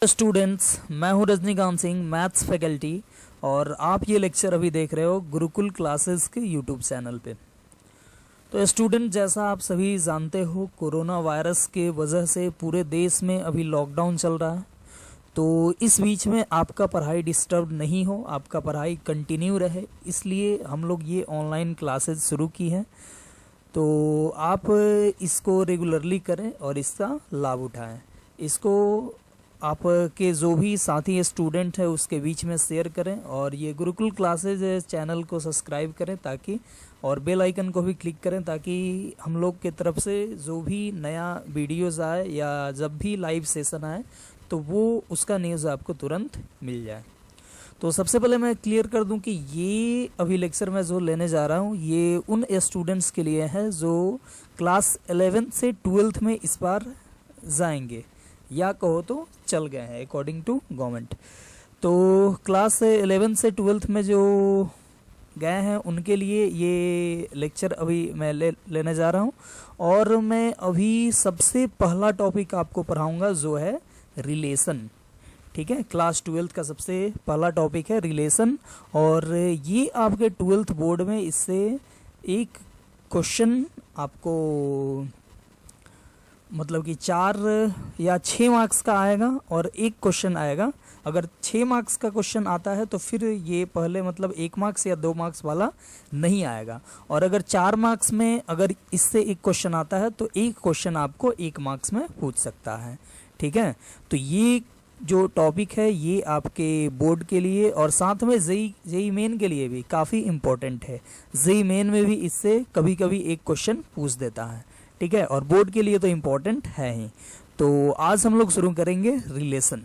Students, मैं हूं Rajinikanth Singh, maths faculty. और आप ये लेक्चर अभी देख रहे हो गुरुकुल क्लासेस के यूट्यूब चैनल पे। तो स्टूडेंट, जैसा आप सभी जानते हो, कोरोना वायरस के वजह से पूरे देश में अभी लॉकडाउन चल रहा है। तो इस बीच में आपका पढ़ाई डिस्टर्ब नहीं हो, आपका पढ़ाई कंटिन्यू रहे, इसलिए हम लोग ये ऑनलाइन क्लासेस शुरू की हैं। तो आप इसको रेगुलरली करें और इसका लाभ उठाएं। इसको आपके जो भी साथी स्टूडेंट है उसके बीच में शेयर करें और ये गुरुकुल क्लासेज चैनल को सब्सक्राइब करें ताकि, और बेल आइकन को भी क्लिक करें ताकि हम लोग की तरफ से जो भी नया वीडियोस आए या जब भी लाइव सेशन आए तो वो उसका न्यूज़ आपको तुरंत मिल जाए। तो सबसे पहले मैं क्लियर कर दूं कि ये अभी लेक्चर में जो लेने जा रहा हूँ ये उन स्टूडेंट्स के लिए है जो क्लास 11 से 12th में इस बार जाएंगे या कहो तो चल गए हैं अकॉर्डिंग टू गवर्नमेंट। तो क्लास 11 से 12th में जो गए हैं उनके लिए ये लेक्चर अभी मैं लेने जा रहा हूँ। और मैं अभी सबसे पहला टॉपिक आपको पढ़ाऊंगा जो है रिलेशन। ठीक है, क्लास 12th का सबसे पहला टॉपिक है रिलेशन। और ये आपके 12th बोर्ड में इससे एक क्वेश्चन आपको मतलब कि 4 या 6 मार्क्स का आएगा और एक क्वेश्चन आएगा। अगर 6 मार्क्स का क्वेश्चन आता है तो फिर ये पहले मतलब 1 मार्क्स या 2 मार्क्स वाला नहीं आएगा। और अगर 4 मार्क्स में अगर इससे एक क्वेश्चन आता है तो एक क्वेश्चन आपको 1 मार्क्स में पूछ सकता है। ठीक है, तो ये जो टॉपिक है ये आपके बोर्ड के लिए और साथ में जेई मेन के लिए भी काफ़ी इम्पोर्टेंट है। जेई मेन में भी इससे कभी कभी एक क्वेश्चन पूछ देता है। ठीक है, और बोर्ड के लिए तो इम्पोर्टेंट है ही। तो आज हम लोग शुरू करेंगे रिलेशन।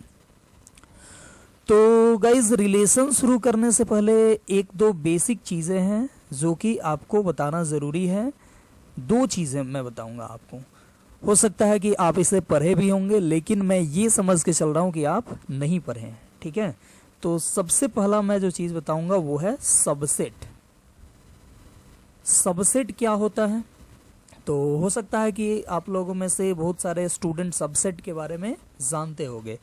तो गाइज, रिलेशन शुरू करने से पहले एक दो बेसिक चीज़ें हैं जो कि आपको बताना ज़रूरी है। 2 चीज़ें मैं बताऊंगा आपको। हो सकता है कि आप इसे पढ़े भी होंगे लेकिन मैं ये समझ के चल रहा हूँ कि आप नहीं पढ़े हैं। ठीक है, तो सबसे पहला मैं जो चीज़ बताऊंगा वो है सबसेट। सबसेट क्या होता है? तो हो सकता है कि आप लोगों में से बहुत सारे स्टूडेंट सबसेट के बारे में जानते होंगे।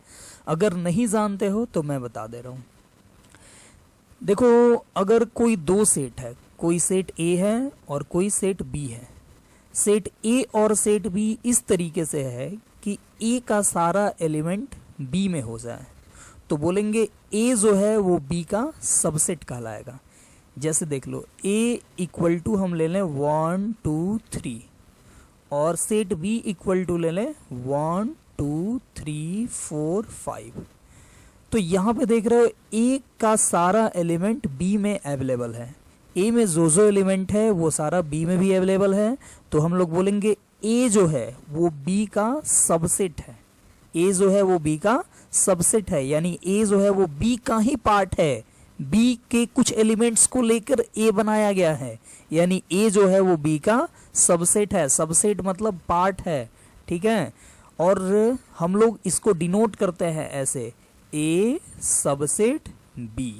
अगर नहीं जानते हो तो मैं बता दे रहा हूँ। देखो, अगर कोई 2 सेट है, कोई सेट ए है और कोई सेट बी है। सेट ए और सेट बी इस तरीके से है कि ए का सारा एलिमेंट बी में हो जाए तो बोलेंगे ए जो है वो बी का सबसेट कहलाएगा। जैसे देख लो, ए इक्वल टू हम ले लें 1 2 3 और सेट बी इक्वल टू ले लें 1 2 3 4 5। तो यहाँ पे देख रहे हो ए का सारा एलिमेंट बी में अवेलेबल है। ए में जो एलिमेंट है वो सारा बी में भी अवेलेबल है। तो हम लोग बोलेंगे ए जो है वो बी का सबसेट है। ए जो है वो बी का सबसेट है, यानी ए जो है वो बी का ही पार्ट है। बी के कुछ एलिमेंट्स को लेकर ए बनाया गया है, यानी ए जो है वो बी का सबसेट है। सबसेट मतलब पार्ट है। ठीक है, और हम लोग इसको डिनोट करते हैं ऐसे, ए सबसेट बी।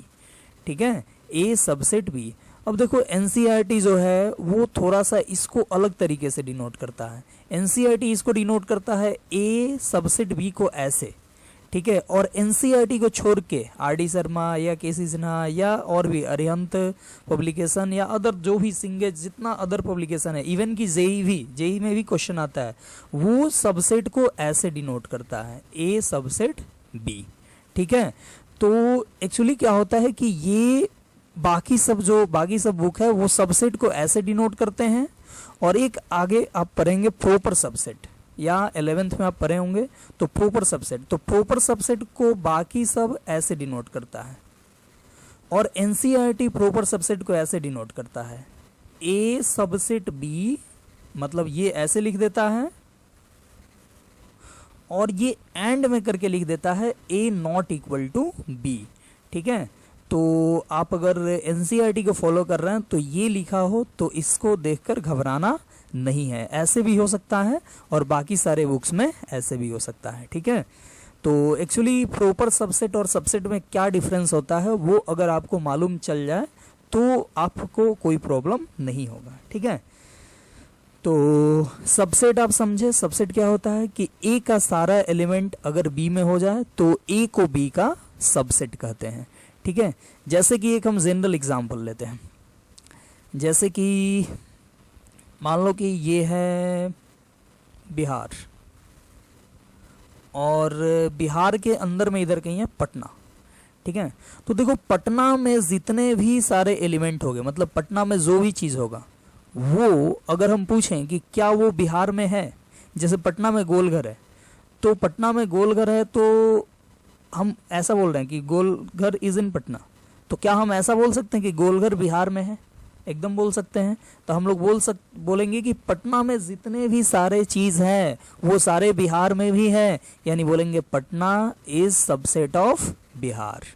ठीक है, ए सबसेट बी। अब देखो, एनसीईआरटी जो है वो थोड़ा सा इसको अलग तरीके से डिनोट करता है। एनसीईआरटी इसको डिनोट करता है ए सबसेट बी को ऐसे। ठीक है, और एनसीईआरटी को छोड़ के आरडी शर्मा या केसी सिन्हा या और भी अरिहंत पब्लिकेशन या अदर जो भी सिंगेज जितना अदर पब्लिकेशन है, इवन की जेई में भी क्वेश्चन आता है, वो सबसेट को ऐसे डिनोट करता है, ए सबसेट बी। ठीक है, तो एक्चुअली क्या होता है कि ये बाकी सब बुक है वो सबसेट को ऐसे डिनोट करते हैं। और एक आगे आप पढ़ेंगे प्रॉपर सबसेट, या 11th में आप पढ़े होंगे तो प्रॉपर सबसेट। तो प्रॉपर सबसेट को बाकी सब ऐसे डिनोट करता है और एनसीईआरटी प्रॉपर सबसेट को ऐसे डिनोट करता है, ए सबसेट बी। मतलब ये ऐसे लिख देता है और ये एंड में करके लिख देता है ए नॉट इक्वल टू बी। ठीक है, तो आप अगर एनसीईआरटी को फॉलो कर रहे हैं तो ये लिखा हो तो इसको देखकर घबराना नहीं है। ऐसे भी हो सकता है और बाकी सारे बुक्स में ऐसे भी हो सकता है। ठीक है, तो एक्चुअली प्रॉपर सबसेट और सबसेट में क्या डिफरेंस होता है वो अगर आपको मालूम चल जाए तो आपको कोई प्रॉब्लम नहीं होगा। ठीक है, तो सबसेट आप समझे, सबसेट क्या होता है कि ए का सारा एलिमेंट अगर बी में हो जाए तो ए को बी का सबसेट कहते हैं। ठीक है, जैसे कि एक हम जनरल एग्जांपल लेते हैं, जैसे कि मान लो कि ये है बिहार, और बिहार के अंदर में इधर कहीं है पटना। ठीक है, तो देखो पटना में जितने भी सारे एलिमेंट होंगे, मतलब पटना में जो भी चीज़ होगा वो अगर हम पूछें कि क्या वो बिहार में है, जैसे पटना में गोलघर है, तो पटना में गोलघर है तो हम ऐसा बोल रहे हैं कि गोलघर इज इन पटना, तो क्या हम ऐसा बोल सकते हैं कि गोलघर बिहार में है? एकदम बोल सकते हैं। तो हम लोग बोलेंगे कि पटना में जितने भी सारे चीज हैं वो सारे बिहार में भी हैं, यानी बोलेंगे Patna is subset of Bihar.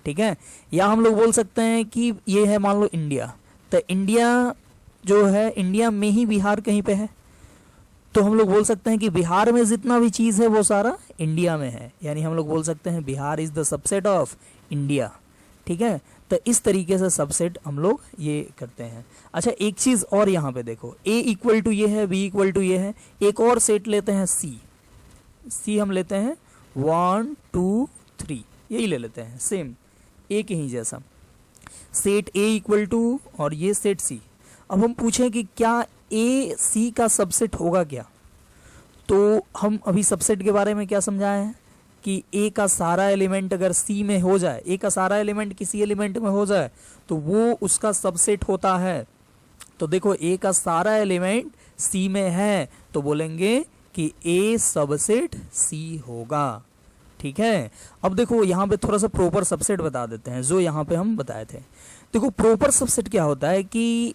ठीक है, या हम लोग बोल सकते हैं कि ये है मान लो इंडिया, तो इंडिया जो है इंडिया में ही बिहार कहीं पे है, तो हम लोग बोल सकते हैं कि बिहार में जितना भी चीज है वो सारा इंडिया में है, यानी हम लोग बोल सकते हैं Bihar is the subset of India. ठीक है, तो इस तरीके से सबसेट हम लोग ये करते हैं। अच्छा, एक चीज और यहाँ पे देखो, a इक्वल टू ये है, b इक्वल टू ये है, एक और सेट लेते हैं c हम लेते हैं 1 2 3, यही ले लेते हैं, सेम एक ही जैसा सेट a इक्वल टू और ये सेट c। अब हम पूछें कि क्या a c का सबसेट होगा क्या, तो हम अभी सबसेट के बारे में क्या समझाए हैं कि a का सारा एलिमेंट अगर c में हो जाए, a का सारा एलिमेंट किसी एलिमेंट में हो जाए तो वो उसका सबसेट होता है। तो देखो a का सारा एलिमेंट c में है तो बोलेंगे कि a सबसेट c होगा। ठीक है, अब देखो यहाँ पे थोड़ा सा प्रॉपर सबसेट बता देते हैं जो यहाँ पे हम बताए थे। देखो प्रॉपर सबसेट क्या होता है कि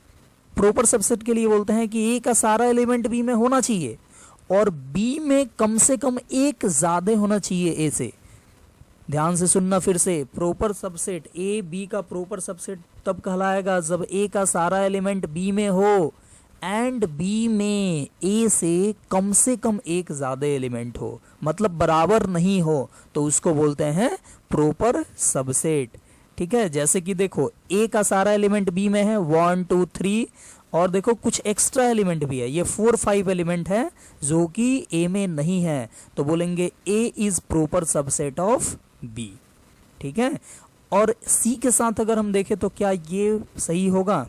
प्रॉपर सबसेट के लिए बोलते हैं कि a का सारा एलिमेंट b में होना चाहिए और b में कम से कम एक ज्यादा होना चाहिए a से। ध्यान से सुनना फिर से, प्रॉपर सबसेट a b का प्रॉपर सबसेट तब कहलाएगा जब a का सारा एलिमेंट b में हो एंड b में a से कम एक ज्यादा एलिमेंट हो, मतलब बराबर नहीं हो, तो उसको बोलते हैं प्रॉपर सबसेट। ठीक है, जैसे कि देखो a का सारा एलिमेंट b में है 1 2 3, और देखो कुछ एक्स्ट्रा एलिमेंट भी है, ये 4 5 एलिमेंट है जो कि a में नहीं है, तो बोलेंगे a is proper subset of b। ठीक है, और c के साथ अगर हम देखें तो क्या ये सही होगा,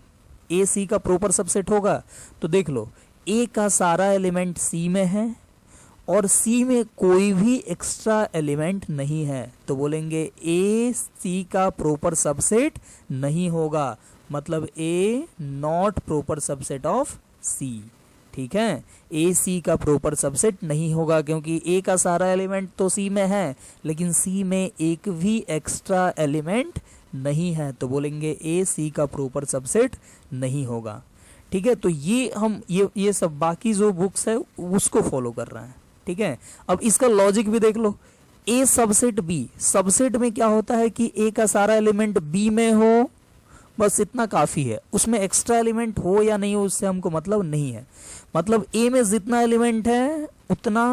a c का प्रॉपर सबसेट होगा? तो देख लो a का सारा एलिमेंट c में है और c में कोई भी एक्स्ट्रा एलिमेंट नहीं है, तो बोलेंगे a c का प्रॉपर सबसेट नहीं होगा, मतलब a not proper subset of c। ठीक है, a c का प्रॉपर सबसेट नहीं होगा क्योंकि a का सारा एलिमेंट तो c में है लेकिन c में एक भी एक्स्ट्रा एलिमेंट नहीं है, तो बोलेंगे a c का प्रॉपर सबसेट नहीं होगा। ठीक है, तो ये हम ये सब बाकी जो बुक्स है उसको फॉलो कर रहे हैं। ठीक है, अब इसका लॉजिक भी देख लो, a सबसेट b, सबसेट में क्या होता है कि a का सारा एलिमेंट b में हो, बस इतना काफी है, उसमें एक्स्ट्रा एलिमेंट हो या नहीं हो उससे हमको मतलब नहीं है, मतलब a में जितना एलिमेंट है उतना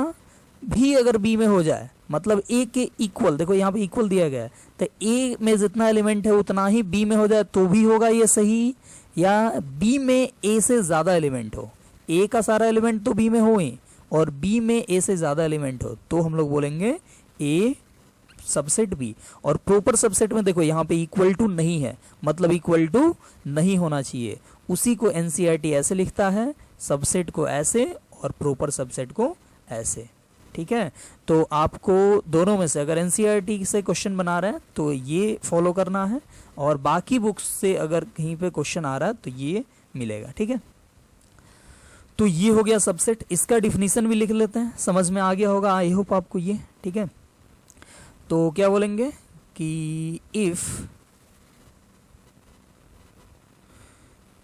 भी अगर b में हो जाए, मतलब a के इक्वल, देखो यहाँ पे इक्वल दिया गया है, तो a में जितना एलिमेंट है उतना ही b में हो जाए तो भी होगा ये सही, या b में a से ज्यादा एलिमेंट हो, a का सारा एलिमेंट तो b में हो ही और b में a से ज्यादा एलिमेंट हो, तो हम लोग बोलेंगे a सबसेट b। और प्रॉपर सबसेट में देखो यहाँ पे इक्वल टू नहीं है, मतलब इक्वल टू नहीं होना चाहिए, उसी को एनसीईआरटी ऐसे लिखता है, सबसेट को ऐसे और प्रॉपर सबसेट को ऐसे। ठीक है, तो आपको दोनों में से अगर एनसीईआरटी से क्वेश्चन बना रहे हैं तो ये फॉलो करना है, और बाकी बुक्स से अगर कहीं पे क्वेश्चन आ रहा है तो ये मिलेगा। ठीक है, तो ये हो गया सबसेट, इसका डिफिनीशन भी लिख लेते हैं, समझ में आ गया होगा आई होप आपको ये। ठीक है, तो क्या बोलेंगे कि if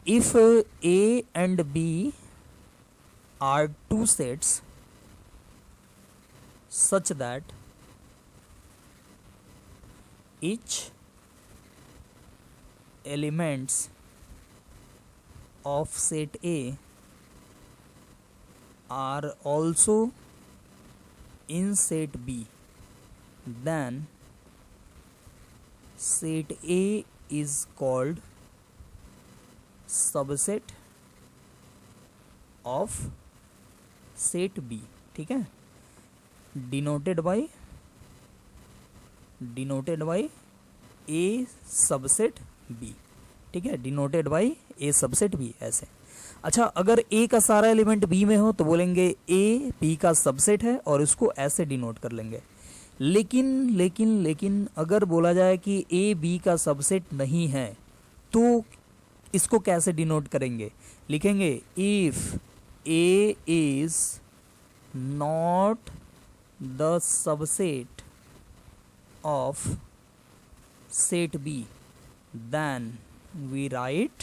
a and b are two sets such that each elements of set A are also in set B, then set A is called subset of set B, ठीक है, denoted by A subset B, ठीक है, denoted by A subset B, ऐसे। अच्छा, अगर ए का सारा element B में हो तो बोलेंगे ए बी का सबसेट है और इसको ऐसे डिनोट कर लेंगे। लेकिन अगर बोला जाए कि ए बी का सबसेट नहीं है तो इसको कैसे डिनोट करेंगे? लिखेंगे if A is not the subset of set B then we write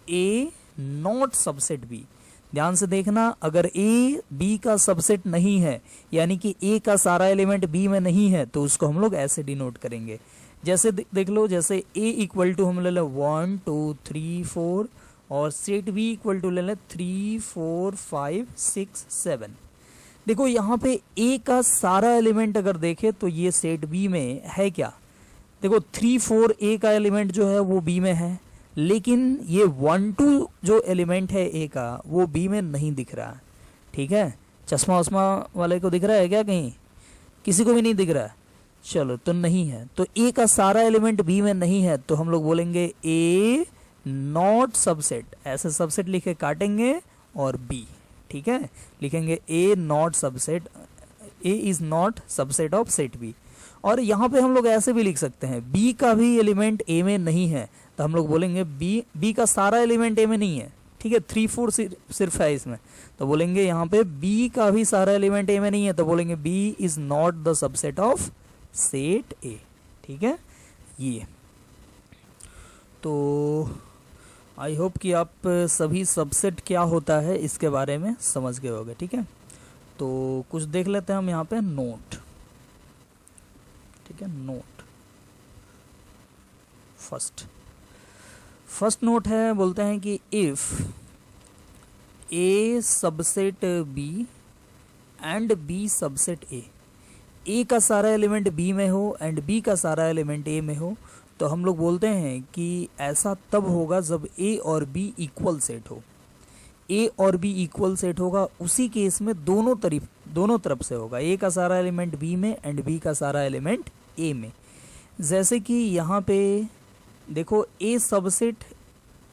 A not subset B. ध्यान से देखना, अगर ए बी का सबसेट नहीं है यानी कि ए का सारा एलिमेंट बी में नहीं है तो उसको हम लोग ऐसे डिनोट करेंगे। जैसे देख लो, जैसे ए इक्वल टू हम ले लें 1 2 3 4 और सेट बी इक्वल टू ले लें 3 4 5 6 7। देखो यहाँ पे ए का सारा एलिमेंट अगर देखे तो ये सेट बी में है क्या? देखो 3 4 ए का एलिमेंट जो है वो बी में है, लेकिन ये 1 2 जो एलिमेंट है ए का वो बी में नहीं दिख रहा है, ठीक है। चश्मा वश्मा वाले को दिख रहा है क्या? कहीं किसी को भी नहीं दिख रहा है, चलो तो नहीं है। तो ए का सारा एलिमेंट बी में नहीं है तो हम लोग बोलेंगे ए नॉट सबसेट, ऐसे सबसेट लिखे काटेंगे और बी, ठीक है, लिखेंगे A not subset, A is not subset of set B. और यहाँ पे हम लोग ऐसे भी लिख सकते हैं बी का भी एलिमेंट ए में नहीं है तो हम लोग बोलेंगे बी का सारा एलिमेंट ए में नहीं है, ठीक है, 3 4 सिर्फ है इसमें, तो बोलेंगे यहाँ पे बी का भी सारा एलिमेंट ए में नहीं है तो बोलेंगे B is not the subset of set A, ठीक है। ये तो आई होप कि आप सभी सबसेट क्या होता है इसके बारे में समझ गए होंगे, ठीक है। तो कुछ देख लेते हैं हम यहाँ पे नोट, ठीक है, नोट फर्स्ट नोट है, बोलते हैं कि if A subset B and B subset A का सारा एलिमेंट बी में हो एंड बी का सारा एलिमेंट ए में हो तो हम लोग बोलते हैं कि ऐसा तब होगा जब ए और बी इक्वल सेट हो। ए और बी इक्वल सेट होगा उसी केस में दोनों तरफ से होगा, ए का सारा एलिमेंट बी में एंड बी का सारा एलिमेंट ए में। जैसे कि यहाँ पे देखो ए सबसेट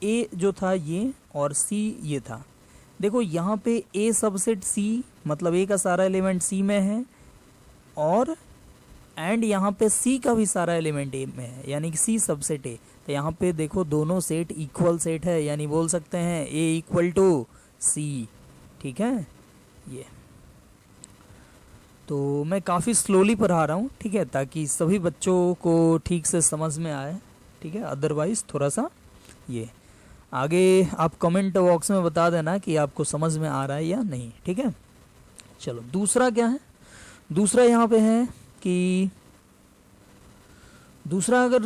ए जो था ये और सी ये था, देखो यहाँ पे ए सबसेट सी मतलब ए का सारा एलिमेंट सी में है और एंड यहाँ पे सी का भी सारा एलिमेंट ए में है यानी कि सी सबसेट ए, तो यहाँ पे देखो दोनों सेट इक्वल सेट है यानी बोल सकते हैं ए इक्वल टू सी, ठीक है। ये तो मैं काफ़ी स्लोली पढ़ा रहा हूँ, ठीक है, ताकि सभी बच्चों को ठीक से समझ में आए, ठीक है, अदरवाइज थोड़ा सा ये आगे आप कमेंट बॉक्स में बता देना कि आपको समझ में आ रहा है या नहीं, ठीक है। चलो दूसरा क्या है, दूसरा यहाँ पे है कि दूसरा अगर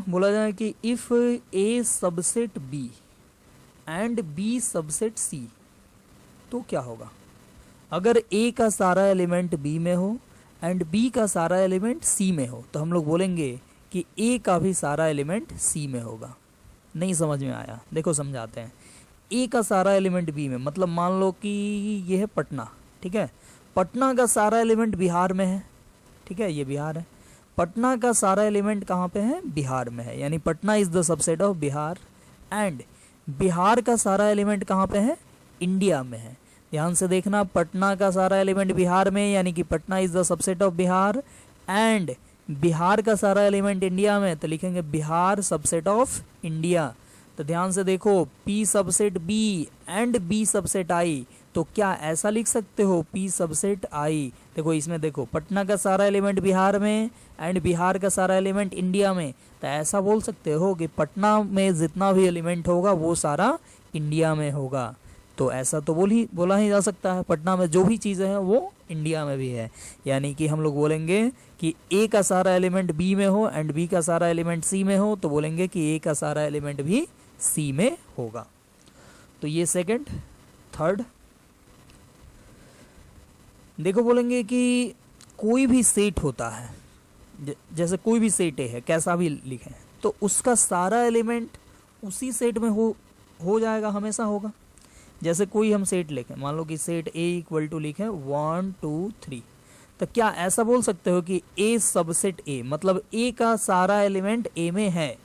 बोला जाए कि if A subset B and B subset C तो क्या होगा? अगर ए का सारा एलिमेंट बी में हो एंड बी का सारा एलिमेंट सी में हो तो हम लोग बोलेंगे कि ए का भी सारा एलिमेंट सी में होगा। नहीं समझ में आया? देखो समझाते हैं। ए का सारा एलिमेंट बी में मतलब मान लो कि ये है पटना, ठीक है, पटना का सारा एलिमेंट बिहार में है, ठीक है, ये बिहार है, पटना का सारा एलिमेंट कहाँ पे है? बिहार में है, यानी Patna is the subset of Bihar and Bihar का सारा एलिमेंट कहाँ पे है? इंडिया में है। ध्यान से देखना, पटना का सारा एलिमेंट बिहार में यानी कि Patna is the subset of Bihar and Bihar का सारा एलिमेंट इंडिया में तो लिखेंगे बिहार सबसेट ऑफ इंडिया। तो ध्यान से देखो P subset B and B subset I, तो क्या ऐसा लिख सकते हो P सबसेट I? देखो इसमें देखो पटना का सारा एलिमेंट बिहार में एंड बिहार का सारा एलिमेंट इंडिया में, तो ऐसा बोल सकते हो कि पटना में जितना भी एलिमेंट होगा वो सारा इंडिया में होगा। तो ऐसा तो बोला ही जा सकता है, पटना में जो भी चीज़ें हैं वो इंडिया में भी है, यानी कि हम लोग बोलेंगे कि ए का सारा एलिमेंट बी में हो एंड बी का सारा एलिमेंट सी में हो तो बोलेंगे कि ए का सारा एलिमेंट भी सी में होगा। तो ये सेकंड। थर्ड देखो बोलेंगे कि कोई भी सेट होता है, जैसे कोई भी सेट है कैसा भी लिखें तो उसका सारा एलिमेंट उसी सेट में हो जाएगा, हमेशा होगा। जैसे कोई हम सेट लिखें, मान लो कि सेट ए इक्वल टू लिखें 1 2 3, तो क्या ऐसा बोल सकते हो कि ए सबसेट ए, मतलब ए का सारा एलिमेंट ए में है।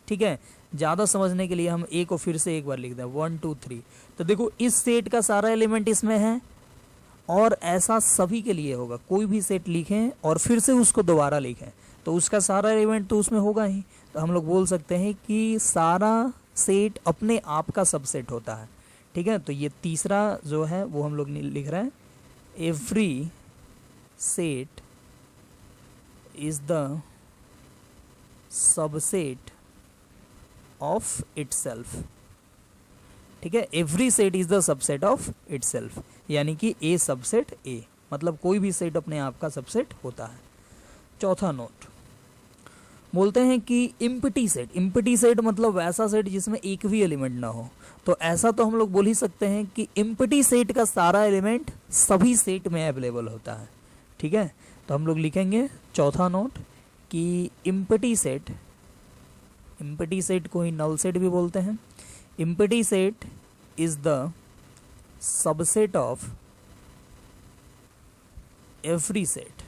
ठीक है, ज़्यादा समझने के लिए हम ए को फिर से एक बार लिख दें 1 2 3, तो देखो इस सेट का सारा एलिमेंट इसमें है, और ऐसा सभी के लिए होगा। कोई भी सेट लिखें और फिर से उसको दोबारा लिखें तो उसका सारा एलिमेंट तो उसमें होगा ही। तो हम लोग बोल सकते हैं कि सारा सेट अपने आप का सबसेट होता है। ठीक है, तो ये तीसरा जो है वो हम लोग लिख रहे हैं, every set is the subset of itself. ठीक है, every set is the subset of itself, यानी कि ए सबसेट ए, मतलब कोई भी सेट अपने आप का सबसेट होता है। चौथा नोट, बोलते हैं कि इम्पटी सेट। इम्पटी सेट मतलब वैसा सेट जिसमें एक भी एलिमेंट ना हो। तो ऐसा तो हम लोग बोल ही सकते हैं कि इम्पटी सेट का सारा एलिमेंट सभी सेट में अवेलेबल होता है। ठीक है, तो हम लोग लिखेंगे चौथा नोट कि इम्पटी सेट को ही नल सेट भी बोलते हैं। Empty set is the subset of every set.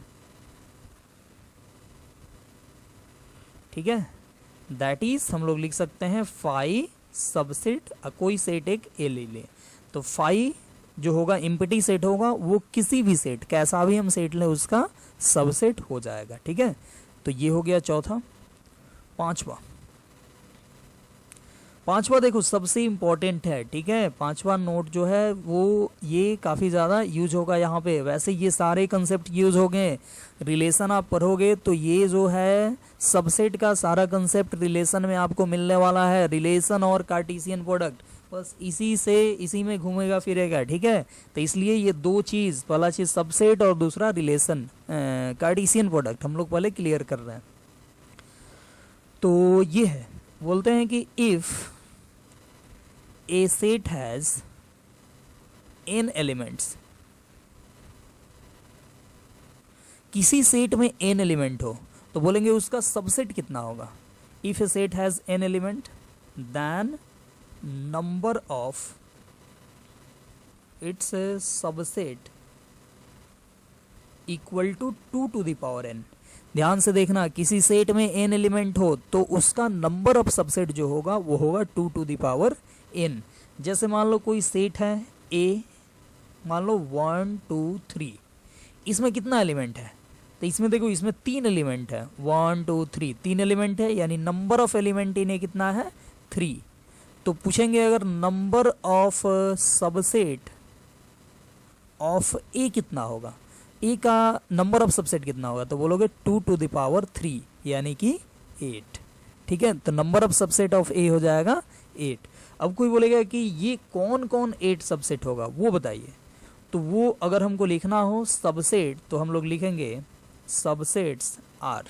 ठीक है, दैट इज हम लोग लिख सकते हैं फाई सबसेट, कोई सेट एक ए ले ले तो फाई जो होगा इम्पटी सेट होगा, वो किसी भी सेट, कैसा भी हम सेट लें उसका सबसेट हो जाएगा। ठीक है, तो ये हो गया चौथा। पांचवा देखो सबसे इंपॉर्टेंट है। ठीक है, पांचवा नोट जो है वो ये काफ़ी ज़्यादा यूज होगा यहाँ पे। वैसे ये सारे कंसेप्ट यूज हो गए, रिलेशन आप पढ़ोगे तो ये जो है सबसेट का सारा कंसेप्ट रिलेशन में आपको मिलने वाला है। रिलेशन और कार्टेशियन प्रोडक्ट बस इसी में घूमेगा फिरेगा। ठीक है, तो इसलिए ये दो चीज़, पहला चीज़ सबसेट और दूसरा रिलेशन कार्टेशियन प्रोडक्ट हम लोग पहले क्लियर कर रहे हैं। तो ये है, बोलते हैं कि if a set has n elements, किसी सेट में n एलिमेंट हो तो बोलेंगे उसका सबसेट कितना होगा। If a set has n element then number of its subset equal to 2 to the power n। ध्यान से देखना, किसी सेट में n एलिमेंट हो तो उसका नंबर ऑफ सबसेट जो होगा वो होगा 2 to the power n। जैसे मान लो कोई सेट है A, मान लो 1 2 3, इसमें कितना एलिमेंट है, तो इसमें देखो इसमें 3 एलिमेंट है, 1 2 3 3 एलिमेंट है, यानी नंबर ऑफ एलिमेंट इन कितना है 3। तो पूछेंगे अगर number of subset of A कितना होगा, ए का नंबर ऑफ सबसेट कितना होगा, तो बोलोगे 2 to the power 3 यानी कि 8। ठीक है, तो नंबर ऑफ सबसेट ऑफ ए हो जाएगा 8। अब कोई बोलेगा कि ये कौन कौन 8 सबसेट होगा वो बताइए, तो वो अगर हमको लिखना हो सबसेट तो हम लोग लिखेंगे सबसेट्स आर।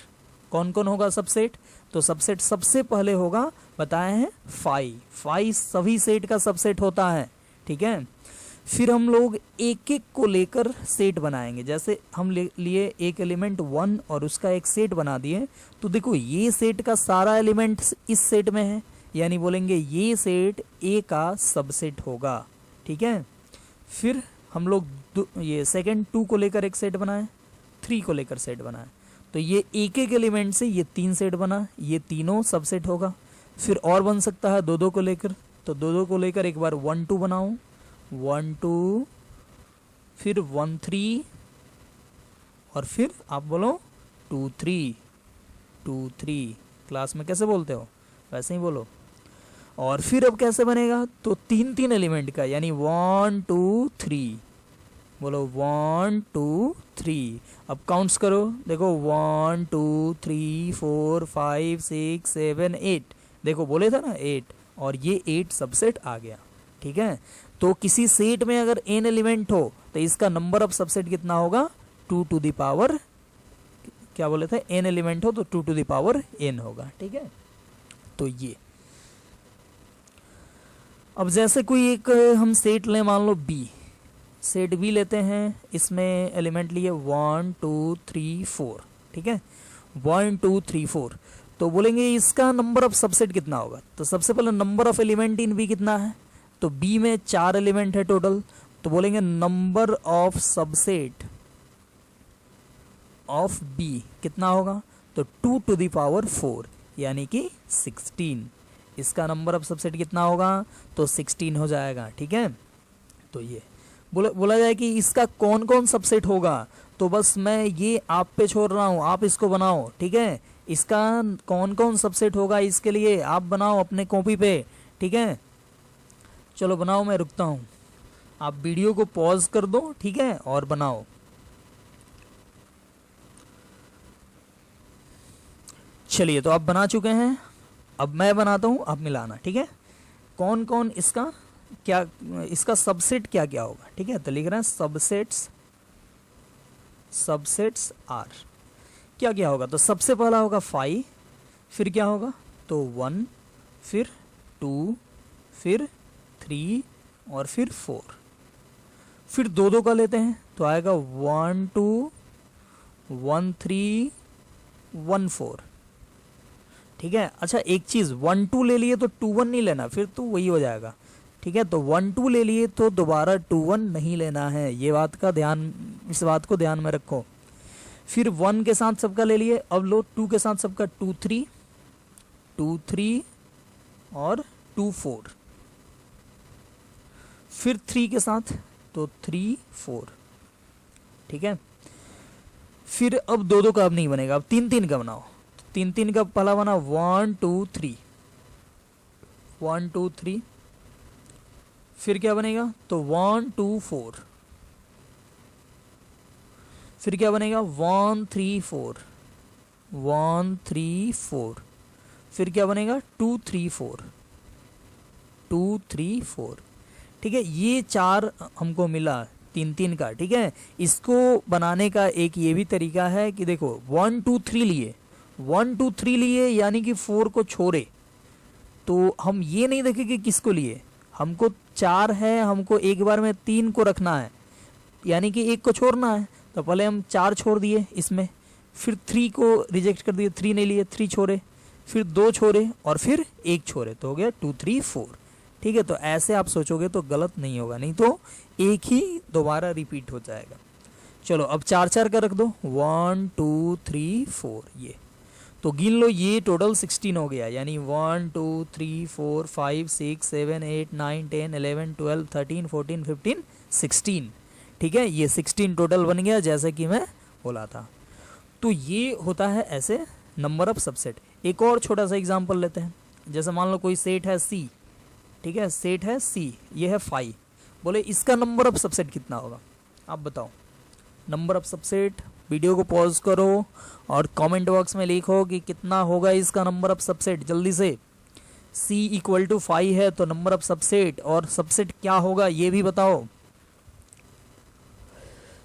कौन कौन होगा सबसेट, तो सबसेट सबसे पहले होगा, बताए हैं फाई सभी सेट का सबसेट होता है। ठीक है, फिर हम लोग एक एक को लेकर सेट बनाएंगे। जैसे हम लिए एक एलिमेंट 1 और उसका एक सेट बना दिए, तो देखो ये सेट का सारा एलिमेंट इस सेट में है, यानी बोलेंगे ये सेट ए का सबसेट होगा। ठीक है, फिर हम लोग ये सेकंड 2 को लेकर एक सेट बनाए, 3 को लेकर सेट बनाए, तो ये एक एक एलिमेंट से ये 3 सेट बना, ये तीनों सबसेट होगा। फिर और बन सकता है 2 को लेकर, तो 2 को लेकर एक बार 1 2 बनाऊं, 1 2, फिर 1 3, और फिर आप बोलो 2 3। क्लास में कैसे बोलते हो वैसे ही बोलो। और फिर अब कैसे बनेगा, तो 3 एलिमेंट का, यानी 1 2 3, बोलो 1 2 3। अब काउंट्स करो, देखो 1 2 3 4 5 6 7 8, देखो बोले था ना 8, और ये 8 सबसेट आ गया। ठीक है, तो किसी सेट में अगर n एलिमेंट हो तो इसका नंबर ऑफ सबसेट कितना होगा 2 to the power, क्या बोले थे, n एलिमेंट हो तो 2 to the power n होगा। ठीक है, तो ये अब जैसे कोई एक हम सेट लें, मान लो B, सेट B लेते हैं, इसमें एलिमेंट लिए 1 2 3 4। ठीक है, 1 2 3 4, तो बोलेंगे इसका नंबर ऑफ सबसेट कितना होगा, तो सबसे पहले number of element in B कितना है, तो बी में 4 एलिमेंट है टोटल, तो बोलेंगे number of subset of B कितना होगा, तो 2 टू द पावर 4 यानी कि 16। इसका नंबर ऑफ सबसेट कितना होगा, तो 16 हो जाएगा। ठीक है, तो ये बोला जाए कि इसका कौन कौन सबसेट होगा, तो बस मैं ये आप पे छोड़ रहा हूँ, आप इसको बनाओ। ठीक है, इसका कौन कौन सबसेट होगा इसके लिए आप बनाओ अपने कॉपी पे। ठीक है, चलो बनाओ, मैं रुकता हूँ, आप वीडियो को पॉज कर दो। ठीक है, और बनाओ। चलिए, तो आप बना चुके हैं, अब मैं बनाता हूँ, आप मिलाना। ठीक है, कौन कौन इसका क्या, इसका सबसेट क्या क्या होगा। ठीक है, तो लिख रहे हैं सबसेट्स आर क्या क्या होगा, तो सबसे पहला होगा 5, फिर क्या होगा, तो 1, फिर 2, फिर 3 और फिर 4। फिर दो दो का लेते हैं तो आएगा 1 2 1 3 1 4। ठीक है, अच्छा एक चीज, 1 2 ले लिए तो 2 1 नहीं लेना, फिर तो वही हो जाएगा। ठीक है, तो 1 2 ले लिए तो दोबारा 2 1 नहीं लेना है, ये बात का ध्यान, इस बात को ध्यान में रखो। फिर 1 के साथ सबका ले लिए, अब लो 2 के साथ सबका 2 3 और 2 4। फिर 3 के साथ तो 3 4। ठीक है, फिर अब दो दो का अब नहीं बनेगा, अब 3 3 का बनाओ। 3 3 का पहला बना 1 2 3 1 2 3। फिर क्या बनेगा, तो 1 2 4। फिर क्या बनेगा 1 3 4 1 3 4। फिर क्या बनेगा 2 3 4 2 3 4। ठीक है, ये 4 हमको मिला 3 3 का। ठीक है, इसको बनाने का एक ये भी तरीका है कि देखो 1 2 3 लिए, 1 2 3 लिए यानी कि 4 को छोड़े, तो हम ये नहीं देखें कि किसको लिए, हमको 4 है, हमको एक बार में 3 को रखना है, यानी कि एक को छोड़ना है, तो पहले हम 4 छोड़ दिए इसमें, फिर 3 को रिजेक्ट कर दिए, 3 नहीं लिए, 3 छोड़े, फिर 2 छोड़े और फिर 1 छोड़े, तो हो गया 2 3 4। ठीक है, तो ऐसे आप सोचोगे तो गलत नहीं होगा, नहीं तो एक ही दोबारा रिपीट हो जाएगा। चलो अब 4 4 का रख दो, 1 2 3 4, ये तो गिन लो, ये टोटल 16 हो गया, यानी 1 2 3 4 5 6 7 8 9 10 11 12 13 14 15 16। ठीक है, ये 16 टोटल बन गया जैसे कि मैं बोला था। तो ये होता है ऐसे नंबर ऑफ सबसेट। एक और छोटा सा एग्जांपल लेते हैं, जैसे मान लो कोई सेट है सी। ठीक है, सेट है सी, ये है 5, बोले इसका नंबर ऑफ सबसेट कितना होगा, आप बताओ। नंबर ऑफ सबसेट, वीडियो को पॉज करो और कमेंट बॉक्स में लिखो कि कितना होगा इसका नंबर ऑफ सबसेट, जल्दी से। सी इक्वल टू 5 है तो नंबर ऑफ सबसेट, और सबसेट क्या होगा ये भी बताओ।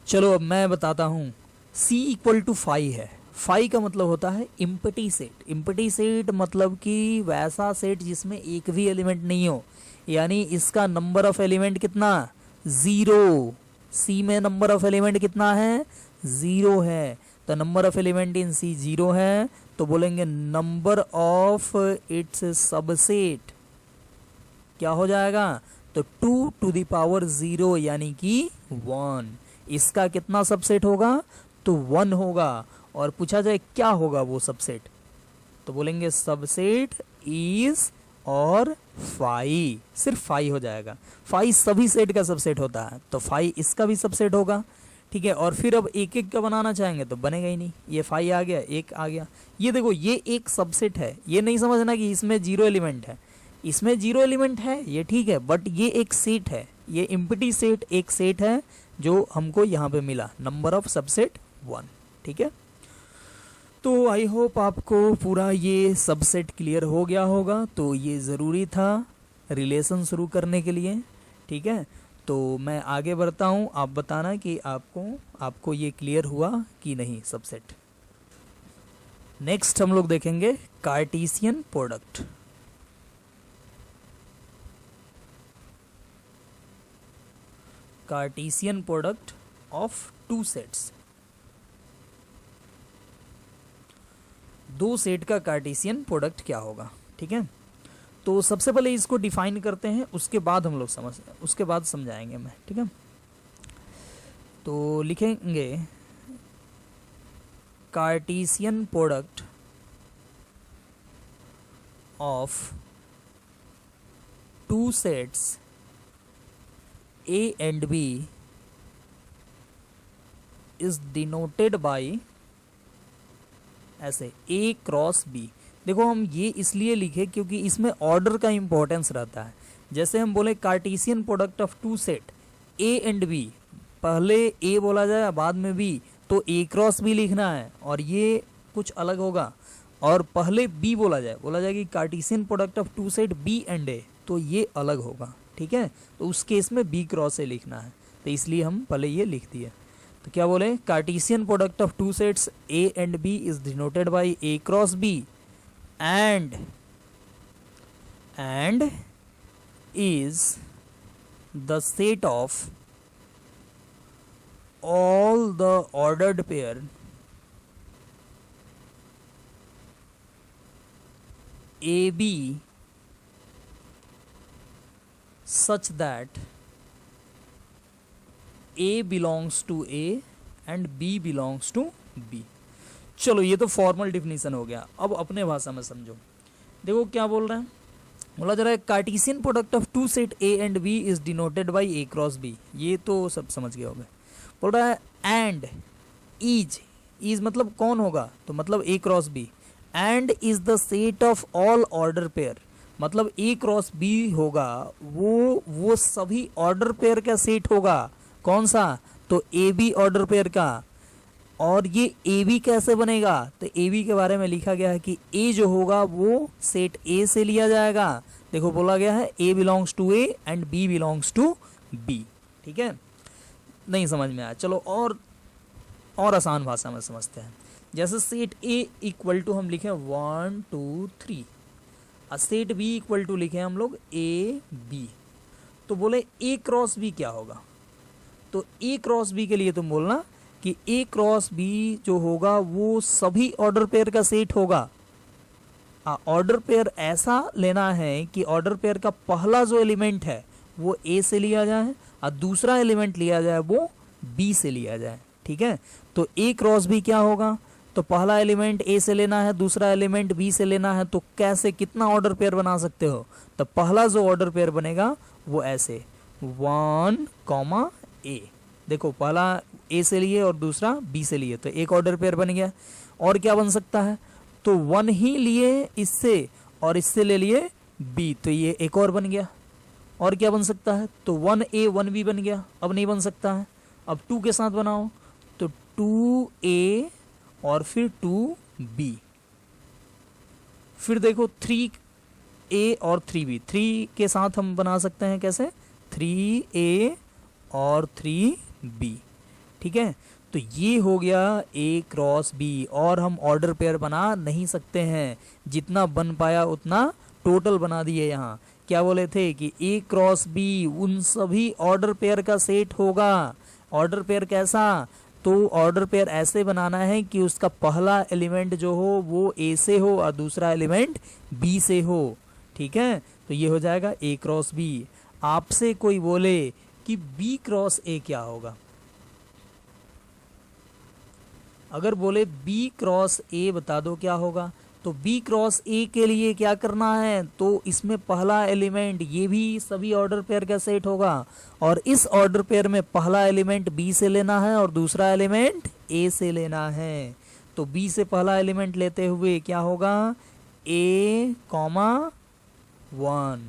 चलो अब मैं बताता हूं, सी इक्वल टू 5 है, 5 का मतलब होता है इम्पटी सेट। इम्पटी सेट मतलब कि वैसा सेट जिसमें एक भी एलिमेंट नहीं हो, यानी इसका नंबर ऑफ एलिमेंट कितना, 0। सी में नंबर ऑफ एलिमेंट कितना है, 0 है, तो नंबर ऑफ एलिमेंट इन सी 0 है, तो बोलेंगे नंबर ऑफ इट्स सबसेट क्या हो जाएगा, तो 2 टू द पावर 0 यानी कि 1। इसका कितना सबसेट होगा, तो 1 होगा। और पूछा जाए क्या होगा वो सबसेट, तो बोलेंगे सबसेट इज और 5, सिर्फ 5 हो जाएगा। 5 सभी सेट का सबसेट होता है, तो 5 इसका भी सबसेट होगा। ठीक है, और फिर अब एक एक का बनाना चाहेंगे तो बनेगा ही नहीं, ये 5 आ गया, एक आ गया, ये देखो ये एक सबसेट है। ये नहीं समझना कि इसमें 0 एलिमेंट है, इसमें 0 एलिमेंट है ये ठीक है, बट ये एक सेट है, ये इम्पटी सेट एक सेट है जो हमको यहाँ पे मिला, नंबर ऑफ सबसेट 1। ठीक है, तो आई होप आपको पूरा ये सबसेट क्लियर हो गया होगा। तो ये ज़रूरी था रिलेशन शुरू करने के लिए। ठीक है, तो मैं आगे बढ़ता हूँ, आप बताना कि आपको ये क्लियर हुआ कि नहीं सबसेट। नेक्स्ट हम लोग देखेंगे Cartesian product. Cartesian product of 2 sets, 2 set का कार्टेशियन प्रोडक्ट क्या होगा। ठीक है, तो सबसे पहले इसको डिफाइन करते हैं, उसके बाद हम लोग उसके बाद समझाएंगे मैं, ठीक है। तो लिखेंगे Cartesian product of two sets A and B is denoted by ऐसे A क्रॉस B। देखो हम ये इसलिए लिखे क्योंकि इसमें ऑर्डर का इंपॉर्टेंस रहता है। जैसे हम बोले Cartesian product of two set A and B, पहले A बोला जाए बाद में B, तो A क्रॉस B लिखना है और ये कुछ अलग होगा। और पहले B बोला जाए कि Cartesian product of two set B and A, तो ये अलग होगा, ठीक है। तो उस केस में B क्रॉस A लिखना है, तो इसलिए हम पहले ये लिख दिए। तो क्या बोले, Cartesian product of two sets A and B is denoted by A cross B and is the set of all the ordered pair AB such that A belongs to A and B belongs to B। चलो ये तो formal definition हो गया। अब अपने भाषा में समझो। देखो क्या बोल रहे हैं, बोला जा रहा है Cartesian product of two set A and B is denoted by A cross B, ये तो सब समझ गए होंगे। बोल रहा है एंड इज मतलब कौन होगा, तो मतलब A cross B, and is the set of all order pair, मतलब A क्रॉस B होगा वो सभी ऑर्डर पेयर का सेट होगा। कौन सा, तो AB ऑर्डर पेयर का। और ये AB कैसे बनेगा, तो AB के बारे में लिखा गया है कि A जो होगा वो सेट A से लिया जाएगा। देखो बोला गया है A belongs to A and B belongs to B, ठीक है। नहीं समझ में आया, चलो और आसान भाषा में समझते हैं। जैसे सेट A इक्वल टू हम लिखे 1 2 3, सेट B इक्वल टू लिखे हम लोग A B। तो बोले A क्रॉस B क्या होगा, तो A क्रॉस B के लिए तुम बोलना कि A क्रॉस B जो होगा वो सभी ऑर्डर पेयर का सेट होगा। ऑर्डर पेयर ऐसा लेना है कि ऑर्डर पेयर का पहला जो एलिमेंट है वो A से लिया जाए और दूसरा एलिमेंट लिया जाए वो B से लिया जाए, ठीक है। तो A क्रॉस B क्या होगा, तो पहला एलिमेंट A से लेना है, दूसरा एलिमेंट B से लेना है। तो कैसे कितना ऑर्डर पेयर बना सकते हो, तो पहला जो ऑर्डर पेयर बनेगा वो ऐसे 1 A। देखो पहला A से लिए और दूसरा B से लिए, तो एक ऑर्डर पेयर बन गया। और क्या बन सकता है, तो 1 ही लिए इससे और इससे ले लिए B, तो ये एक और बन गया। और क्या बन सकता है, तो 1A 1B बन गया। अब नहीं बन सकता है, अब 2 के साथ बनाओ, तो 2A और फिर 2B। फिर देखो 3A और 3B, 3 के साथ हम बना सकते हैं कैसे, 3A और 3B, ठीक है। तो ये हो गया A क्रॉस B, और हम ऑर्डर पेयर बना नहीं सकते हैं, जितना बन पाया उतना टोटल बना दिए। यहाँ क्या बोले थे कि A क्रॉस B उन सभी ऑर्डर पेयर का सेट होगा। ऑर्डर पेयर कैसा, तो ऑर्डर पेयर ऐसे बनाना है कि उसका पहला एलिमेंट जो हो वो A से हो और दूसरा एलिमेंट B से हो, ठीक है। तो ये हो जाएगा A क्रॉस B। आपसे कोई बोले कि B क्रॉस A क्या होगा, अगर बोले B क्रॉस A बता दो क्या होगा, तो B क्रॉस A के लिए क्या करना है, तो इसमें पहला एलिमेंट ये भी सभी ऑर्डर पेयर का सेट होगा और इस ऑर्डर पेयर में पहला एलिमेंट B से लेना है और दूसरा एलिमेंट A से लेना है। तो B से पहला एलिमेंट लेते हुए क्या होगा, A, 1।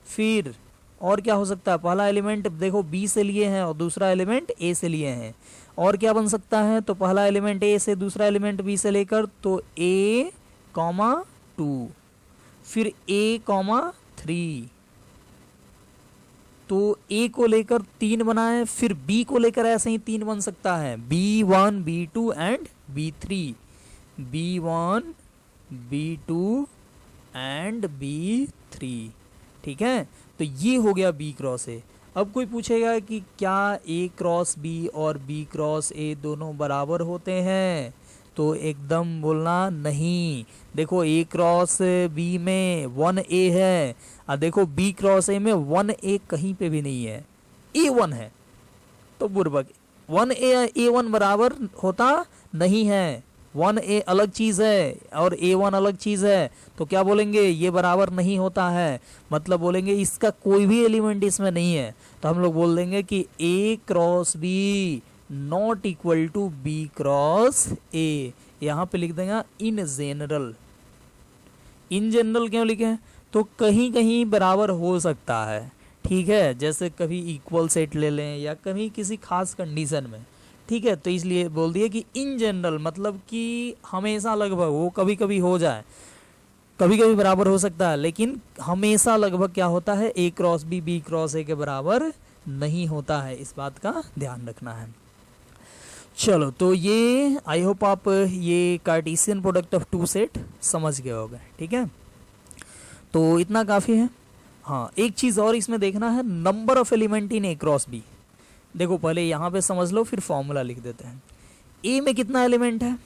फिर और क्या हो सकता है, पहला एलिमेंट देखो B से लिए हैं और दूसरा एलिमेंट A से लिए हैं। और क्या बन सकता है, तो पहला एलिमेंट A से, दूसरा एलिमेंट B से लेकर, तो A, 2, फिर A, 3। तो A को लेकर 3 बनाए, फिर B को लेकर ऐसे ही 3 बन सकता है, B1, B2 and B3, B1, B2 and B3, ठीक है। तो ये हो गया B क्रॉस A। अब कोई पूछेगा कि क्या A क्रॉस B और B क्रॉस A दोनों बराबर होते हैं, तो एकदम बोलना नहीं। देखो ए क्रॉस बी में 1A है, और देखो बी क्रॉस ए में 1A कहीं पे भी नहीं है, A1 है। तो बुर्बक 1A A1 बराबर होता नहीं है, 1A अलग चीज है और A1 अलग चीज है। तो क्या बोलेंगे, ये बराबर नहीं होता है, मतलब बोलेंगे इसका कोई भी एलिमेंट इसमें नहीं है। तो हम लोग बोल देंगे कि A cross B not equal to B cross A. यहाँ पे लिख देंगे इन जनरल। इन जनरल क्यों लिखे, तो कहीं कहीं बराबर हो सकता है, ठीक है, जैसे कभी इक्वल सेट ले लें या कभी किसी खास कंडीशन में, ठीक है। तो इसलिए बोल दिया कि इन जनरल, मतलब कि हमेशा लगभग, वो कभी कभी हो जाए, कभी कभी बराबर हो सकता है, लेकिन हमेशा लगभग क्या होता है, ए क्रॉस बी क्रॉस ए के बराबर नहीं होता है। इस बात का ध्यान रखना है। चलो, तो ये आई होप आप ये Cartesian product of two set समझ गए होंगे, ठीक है। तो इतना काफ़ी है। हाँ, एक चीज़ और इसमें देखना है, number of element in A cross B. देखो पहले यहाँ पे समझ लो, फिर फॉर्मूला लिख देते हैं। ए में कितना एलिमेंट है,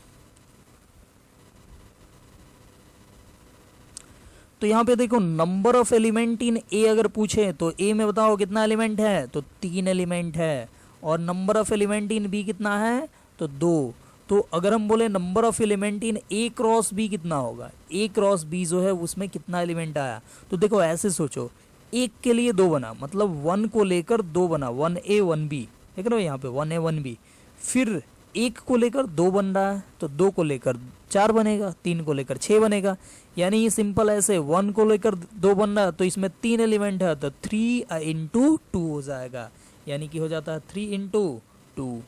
तो यहाँ पे देखो नंबर ऑफ एलिमेंट इन ए अगर पूछे तो ए में बताओ कितना एलिमेंट है, तो 3 एलिमेंट है। और number of element in B कितना है, तो 2। तो अगर हम बोले number of element in A cross B कितना होगा, ए क्रॉस बी जो है उसमें कितना एलिमेंट आया, तो देखो ऐसे सोचो, एक के लिए 2 बना, मतलब 1 को लेकर 2 बना, 1A 1B, देख रहे हो यहाँ पे 1A 1B। फिर 1 को लेकर 2 बन रहा है, तो 2 को लेकर 4 बनेगा, 3 को लेकर 6 बनेगा। यानी ये सिंपल ऐसे, 1 को लेकर 2 बन रहा है तो इसमें 3 एलिमेंट है, तो 3 इंटू 2 हो जाएगा, यानी कि हो जाता है 3 इंटू 2।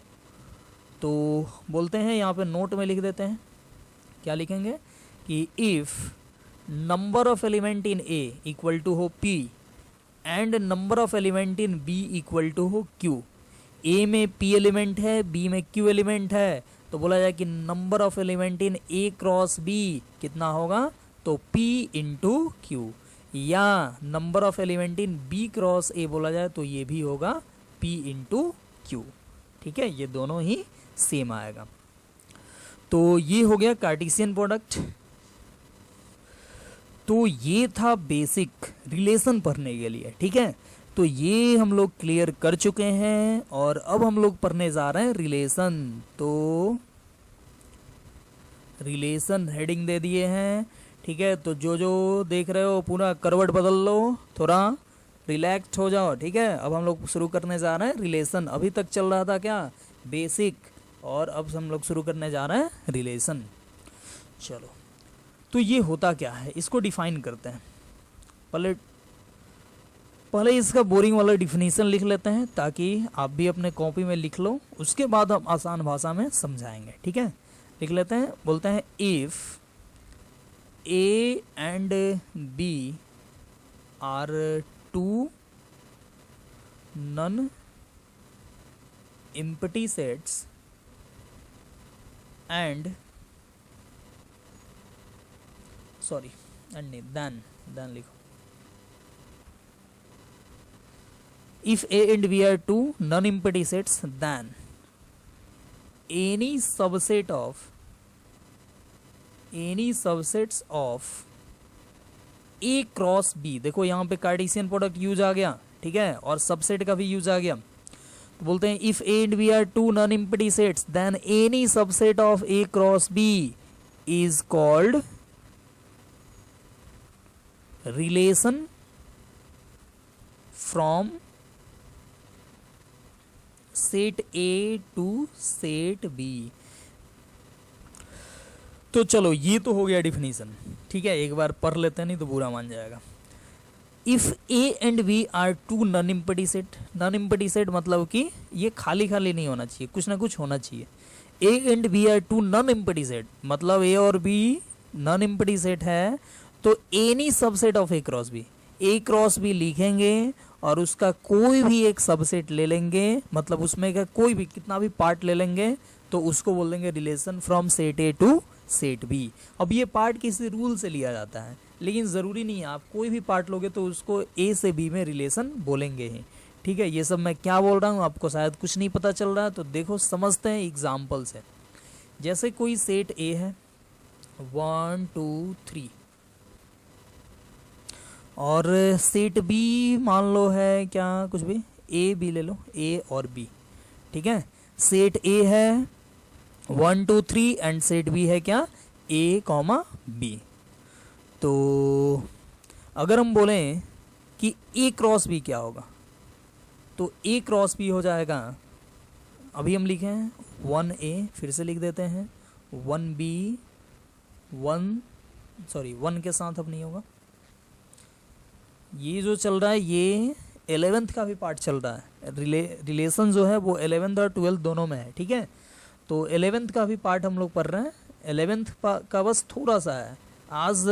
तो बोलते हैं यहाँ पे नोट में लिख देते हैं, क्या लिखेंगे कि if number of element in A equal to हो P and number of element in B equal to हो Q। ए में P एलिमेंट है, B में Q एलिमेंट है, तो बोला जाए कि number of element in A cross B कितना होगा, तो P इंटू Q। या number of element in B cross A बोला जाए तो ये भी होगा P इंटू Q, ठीक है, ये दोनों ही सेम आएगा। तो ये हो गया कार्टेशियन प्रोडक्ट। तो ये था बेसिक रिलेशन पढ़ने के लिए, ठीक है। तो ये हम लोग क्लियर कर चुके हैं और अब हम लोग पढ़ने जा रहे हैं रिलेशन। तो रिलेशन हेडिंग दे दिए हैं, ठीक है। तो जो जो देख रहे हो पूरा करवट बदल लो, थोड़ा रिलैक्स हो जाओ, ठीक है। अब हम लोग शुरू करने जा रहे हैं रिलेशन। अभी तक चल रहा था क्या, बेसिक, और अब हम लोग शुरू करने जा रहे हैं रिलेशन। चलो, तो ये होता क्या है, इसको डिफाइन करते हैं। पहले इसका बोरिंग वाला डिफिनीशन लिख लेते हैं ताकि आप भी अपने कॉपी में लिख लो, उसके बाद हम आसान भाषा में समझाएंगे, ठीक है। लिख लेते हैं, बोलते हैं if A and B are two non empty sets and sorry and नहीं, then लिखो। if A and B are two non-empty sets, then any subsets of A cross B, देखो यहाँ पे कार्टेशियन प्रोडक्ट यूज आ गया, ठीक है, और subset का भी यूज आ गया। तो बोलते हैं if A and B are two non empty sets then any subset of A cross B is called relation from set A to set B. तो चलो, ये तो हो गया डिफिनीशन, ठीक है। एक बार पढ़ लेते हैं, नहीं तो बुरा मान जाएगा। If A and B are two non empty set, non empty set मतलब कि ये खाली खाली नहीं होना चाहिए, कुछ ना कुछ होना चाहिए। A and B are two non empty set मतलब ए और बी नॉन एम्प्टी सेट है, तो any subset of A cross B, A cross B लिखेंगे और उसका कोई भी एक सबसेट ले लेंगे, मतलब उसमें का कोई भी कितना भी पार्ट ले लेंगे, तो उसको बोल देंगे relation from set A to set B. अब ये पार्ट किसी रूल से लिया जाता है, लेकिन ज़रूरी नहीं है, आप कोई भी पार्ट लोगे तो उसको ए से बी में रिलेशन बोलेंगे ही, ठीक है। ये सब मैं क्या बोल रहा हूँ आपको शायद कुछ नहीं पता चल रहा है, तो देखो समझते हैं एग्जाम्पल से। जैसे कोई सेट ए है 1 2 3 और सेट बी मान लो है क्या, कुछ भी ए बी ले लो, ए और बी, ठीक है। सेट ए है 1 2 3 एंड सेट बी है क्या, ए कॉमा बी। तो अगर हम बोलें कि ए क्रॉस बी क्या होगा, तो ए क्रॉस बी हो जाएगा, अभी हम लिखे हैं 1A, फिर से लिख देते हैं 1B, 1 के साथ अब नहीं होगा, ये जो चल रहा है ये 11th का भी पार्ट चल रहा है, रिलेशन जो है वो 11th और 12th दोनों में है, ठीक है। तो 11th का भी पार्ट हम लोग पढ़ रहे हैं, 11th का बस थोड़ा सा है, आज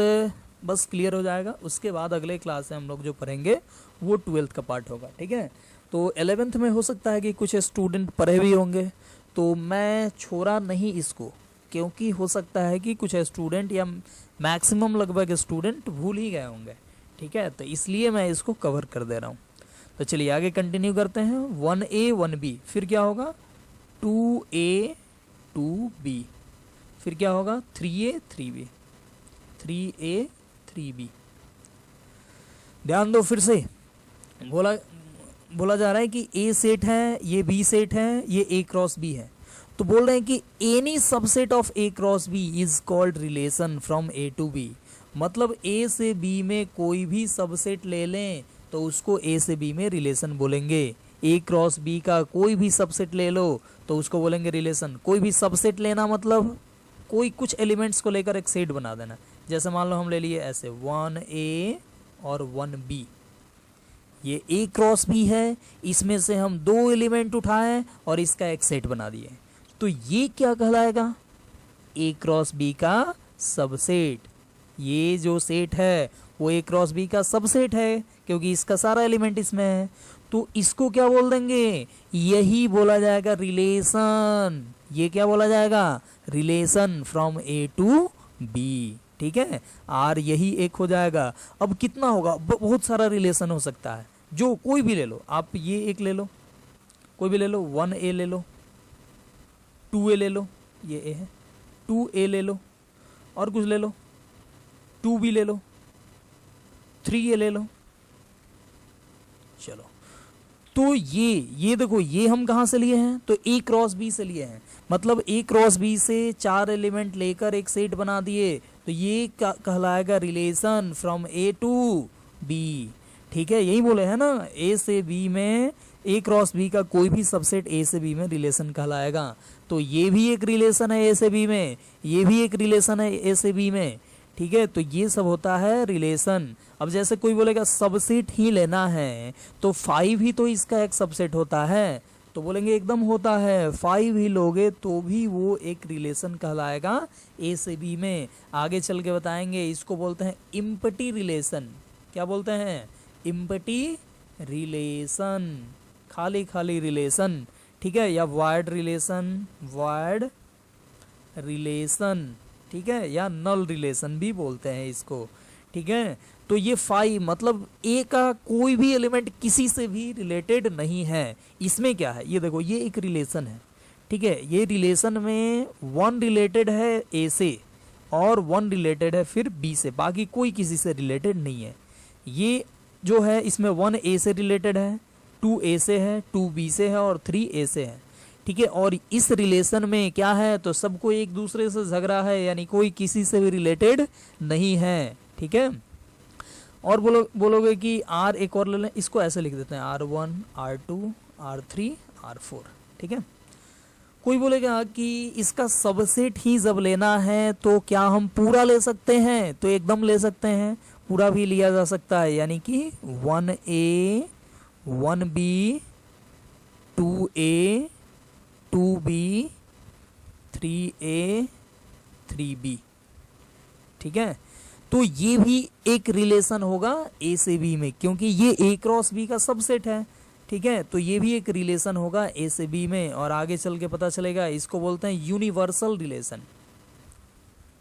बस क्लियर हो जाएगा, उसके बाद अगले क्लास में हम लोग जो पढ़ेंगे वो 12th का पार्ट होगा, ठीक है। तो 11th में हो सकता है कि कुछ स्टूडेंट पढ़े भी होंगे, तो मैं छोड़ा नहीं इसको, क्योंकि हो सकता है कि कुछ स्टूडेंट या मैक्सिमम लगभग स्टूडेंट भूल ही गए होंगे, ठीक है, तो इसलिए मैं इसको कवर कर दे रहा हूँ। तो चलिए आगे कंटिन्यू करते हैं। 1A 1B, फिर क्या होगा 2A 2B, फिर क्या होगा 3A 3B, 3A 3B। ध्यान दो, फिर से बोला जा रहा है कि ए सेट है, ये बी सेट है, ये ए क्रॉस बी है, तो बोल रहे हैं कि any subset of A cross B is called relation from A to B. मतलब ए से बी में कोई भी सबसेट ले लें तो उसको ए से बी में रिलेशन बोलेंगे। ए क्रॉस बी का कोई भी सबसेट ले लो तो उसको बोलेंगे रिलेशन। कोई भी सबसेट लेना मतलब कोई कुछ एलिमेंट्स को लेकर एक सेट बना देना। जैसे मान लो हम ले लिए ऐसे 1A और 1B, ये ए क्रॉस बी है, इसमें से हम दो एलिमेंट उठाए और इसका एक सेट बना दिए, तो ये क्या कहलाएगा, ए क्रॉस बी का सबसेट। ये जो सेट है वो ए क्रॉस बी का सबसेट है, क्योंकि इसका सारा एलिमेंट इसमें है, तो इसको क्या बोल देंगे, यही बोला जाएगा रिलेशन। ये क्या बोला जाएगा, relation from A to B, ठीक है। आर यही एक हो जाएगा। अब कितना होगा, बहुत सारा रिलेशन हो सकता है, जो कोई भी ले लो आप, ये एक ले लो, कोई भी ले लो, 1A ले लो, 2A ले लो, ये ए है, 2A ले लो, और कुछ ले लो, 2B ले लो, 3A ले लो, चलो। तो ये देखो, ये हम कहाँ से लिए हैं, तो ए क्रॉस बी से लिए हैं। मतलब ए क्रॉस बी से 4 एलिमेंट लेकर एक सेट बना दिए, तो ये कहलाएगा relation from A to B, ठीक है। यही बोले हैं ना, ए से बी में ए क्रॉस बी का कोई भी सबसेट ए से बी में रिलेशन कहलाएगा। तो ये भी एक रिलेशन है ए से बी में, ये भी एक रिलेशन है ए से बी में, ठीक है। तो ये सब होता है रिलेशन। अब जैसे कोई बोलेगा सबसेट ही लेना है, तो 5 ही तो इसका एक सबसेट होता है, तो बोलेंगे एकदम होता है, 5 ही लोगे तो भी वो एक रिलेशन कहलाएगा ए से बी में। आगे चल के बताएंगे, इसको बोलते हैं इम्पटी रिलेशन। क्या बोलते हैं, इम्पटी रिलेशन, खाली खाली रिलेशन, ठीक है, या वायर्ड रिलेशन, वायर्ड रिलेशन, ठीक है, या नल रिलेशन भी बोलते हैं इसको, ठीक है। तो ये 5 मतलब ए का कोई भी एलिमेंट किसी से भी रिलेटेड नहीं है। इसमें क्या है, ये देखो, ये एक रिलेशन है, ठीक है। ये रिलेशन में 1 रिलेटेड है ए से और 1 रिलेटेड है फिर बी से, बाकी कोई किसी से रिलेटेड नहीं है। ये जो है इसमें 1 ए से रिलेटेड है, 2 ए से है, 2 बी से है और 3 ए से है, ठीक है। और इस रिलेशन में क्या है, तो सबको एक दूसरे से झगड़ा है, यानी कोई किसी से भी रिलेटेड नहीं है, ठीक है। और बोलोगे कि आर एक और ले लें, इसको ऐसे लिख देते हैं R1 R2 R3 R4, ठीक है। कोई बोलेगा कि इसका सबसेट ही जब लेना है तो क्या हम पूरा ले सकते हैं, तो एकदम ले सकते हैं, पूरा भी लिया जा सकता है, यानी कि 1A 1B 2A 2B 3A 3B, ठीक है। तो ये भी एक रिलेशन होगा ए से बी में, क्योंकि ये ए क्रॉस बी का सबसेट है, ठीक है। तो ये भी एक रिलेशन होगा ए से बी में, और आगे चल के पता चलेगा। इसको बोलते हैं यूनिवर्सल रिलेशन।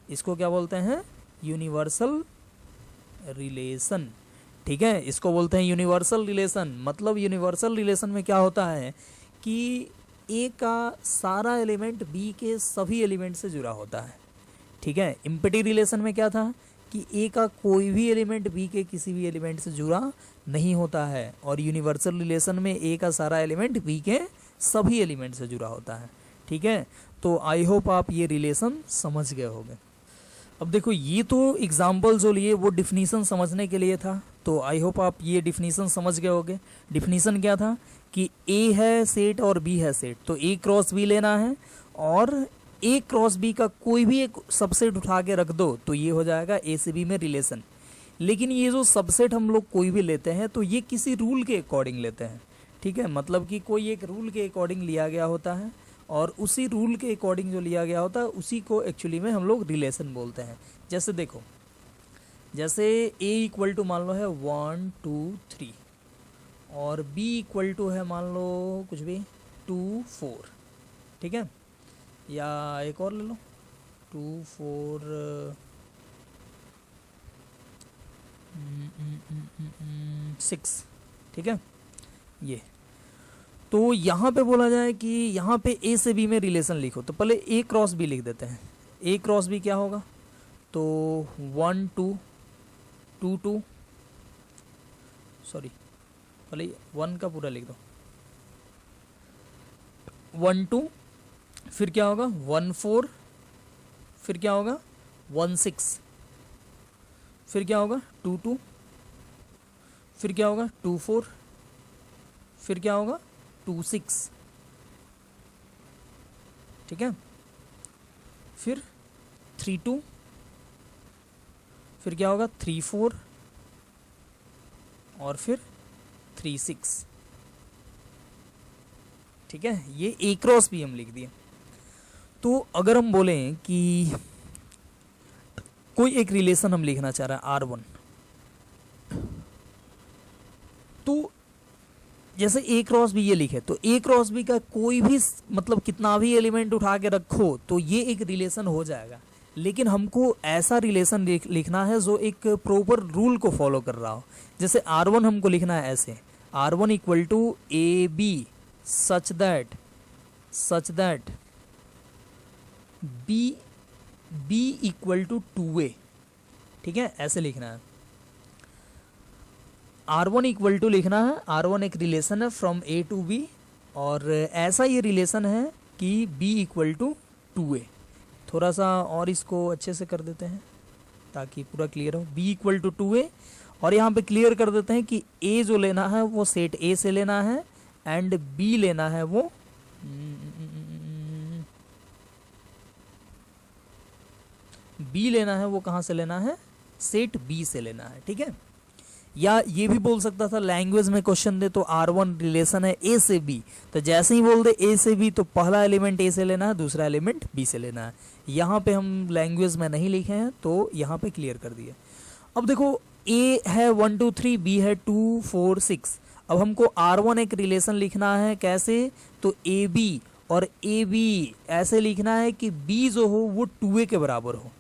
इसको क्या बोलते हैं, यूनिवर्सल रिलेशन, ठीक है। इसको बोलते हैं यूनिवर्सल रिलेशन। मतलब यूनिवर्सल रिलेशन में क्या होता है कि ए का सारा एलिमेंट बी के सभी एलिमेंट से जुड़ा होता है। ठीक है, इम्पैटी रिलेशन में क्या था कि ए का कोई भी एलिमेंट बी के किसी भी एलिमेंट से जुड़ा नहीं होता है, और यूनिवर्सल रिलेशन में ए का सारा एलिमेंट बी के सभी एलिमेंट से जुड़ा होता है। ठीक है, तो आई होप आप ये रिलेशन समझ गए होंगे। अब देखो, ये तो एग्जाम्पल जो लिए वो डिफिनीसन समझने के लिए था, तो आई होप आप ये डिफिनीसन समझ गए होंगे। डिफिनीसन क्या था कि ए है सेट और बी है सेट, तो ए क्रॉस बी लेना है, और ए क्रॉस बी का कोई भी एक सबसेट उठा के रख दो तो ये हो जाएगा ए से बी में रिलेशन। लेकिन ये जो सबसेट हम लोग कोई भी लेते हैं तो ये किसी रूल के अकॉर्डिंग लेते हैं। ठीक है, मतलब कि कोई एक रूल के अकॉर्डिंग लिया गया होता है, और उसी रूल के अकॉर्डिंग जो लिया गया होता है उसी को एक्चुअली में हम लोग रिलेशन बोलते हैं। जैसे देखो, जैसे ए इक्वल टू मान लो है 1 2 3, और बी इक्वल टू है मान लो कुछ भी 2 4। ठीक है, या एक और ले लो 2 4 6। ठीक है, ये तो यहाँ पे बोला जाए कि यहाँ पे ए से बी में रिलेशन लिखो, तो पहले ए क्रॉस बी लिख देते हैं। ए क्रॉस बी क्या होगा, तो 1 2 2 2, सॉरी पहले 1 का पूरा लिख दो, 1 2, फिर क्या होगा 1 4, फिर क्या होगा 1 6, फिर क्या होगा 2 2, फिर क्या होगा 2 4, फिर क्या होगा 2 6। ठीक है, फिर 3 2, फिर क्या होगा 3 4, और फिर 3 6। ठीक है, ये ए क्रॉस बी हम लिख दिए। तो अगर हम बोलें कि कोई एक रिलेशन हम लिखना चाह रहे हैं R1, तो जैसे ए क्रॉस बी ये लिखे, तो ए क्रॉस बी का कोई भी मतलब कितना भी एलिमेंट उठा के रखो तो ये एक रिलेशन हो जाएगा। लेकिन हमको ऐसा रिलेशन लिखना है जो एक प्रॉपर रूल को फॉलो कर रहा हो। जैसे R1 हमको लिखना है ऐसे, R1 equal to A B such that B equal to 2a। ठीक है, ऐसे लिखना है। R1 इक्वल टू लिखना है, R1 एक रिलेशन है फ्रॉम A टू B, और ऐसा ये रिलेशन है कि B इक्वल टू 2a। थोड़ा सा और इसको अच्छे से कर देते हैं ताकि पूरा क्लियर हो। B इक्वल टू 2a, और यहाँ पे क्लियर कर देते हैं कि A जो लेना है वो सेट A से लेना है, एंड B लेना है वो B लेना है वो कहाँ से लेना है, सेट B से लेना है। ठीक है, या ये भी बोल सकता था लैंग्वेज में क्वेश्चन दे तो R1 रिलेशन है A से B, तो जैसे ही बोल दे A से B तो पहला एलिमेंट A से लेना है, दूसरा एलिमेंट B से लेना है। यहाँ पे हम लैंग्वेज में नहीं लिखे हैं तो यहाँ पे क्लियर कर दिए। अब देखो A है 1 2 3, B है 2 4 6। अब हमको R1 एक रिलेशन लिखना है, कैसे, तो AB और AB ऐसे लिखना है कि B जो हो वो 2a के बराबर हो।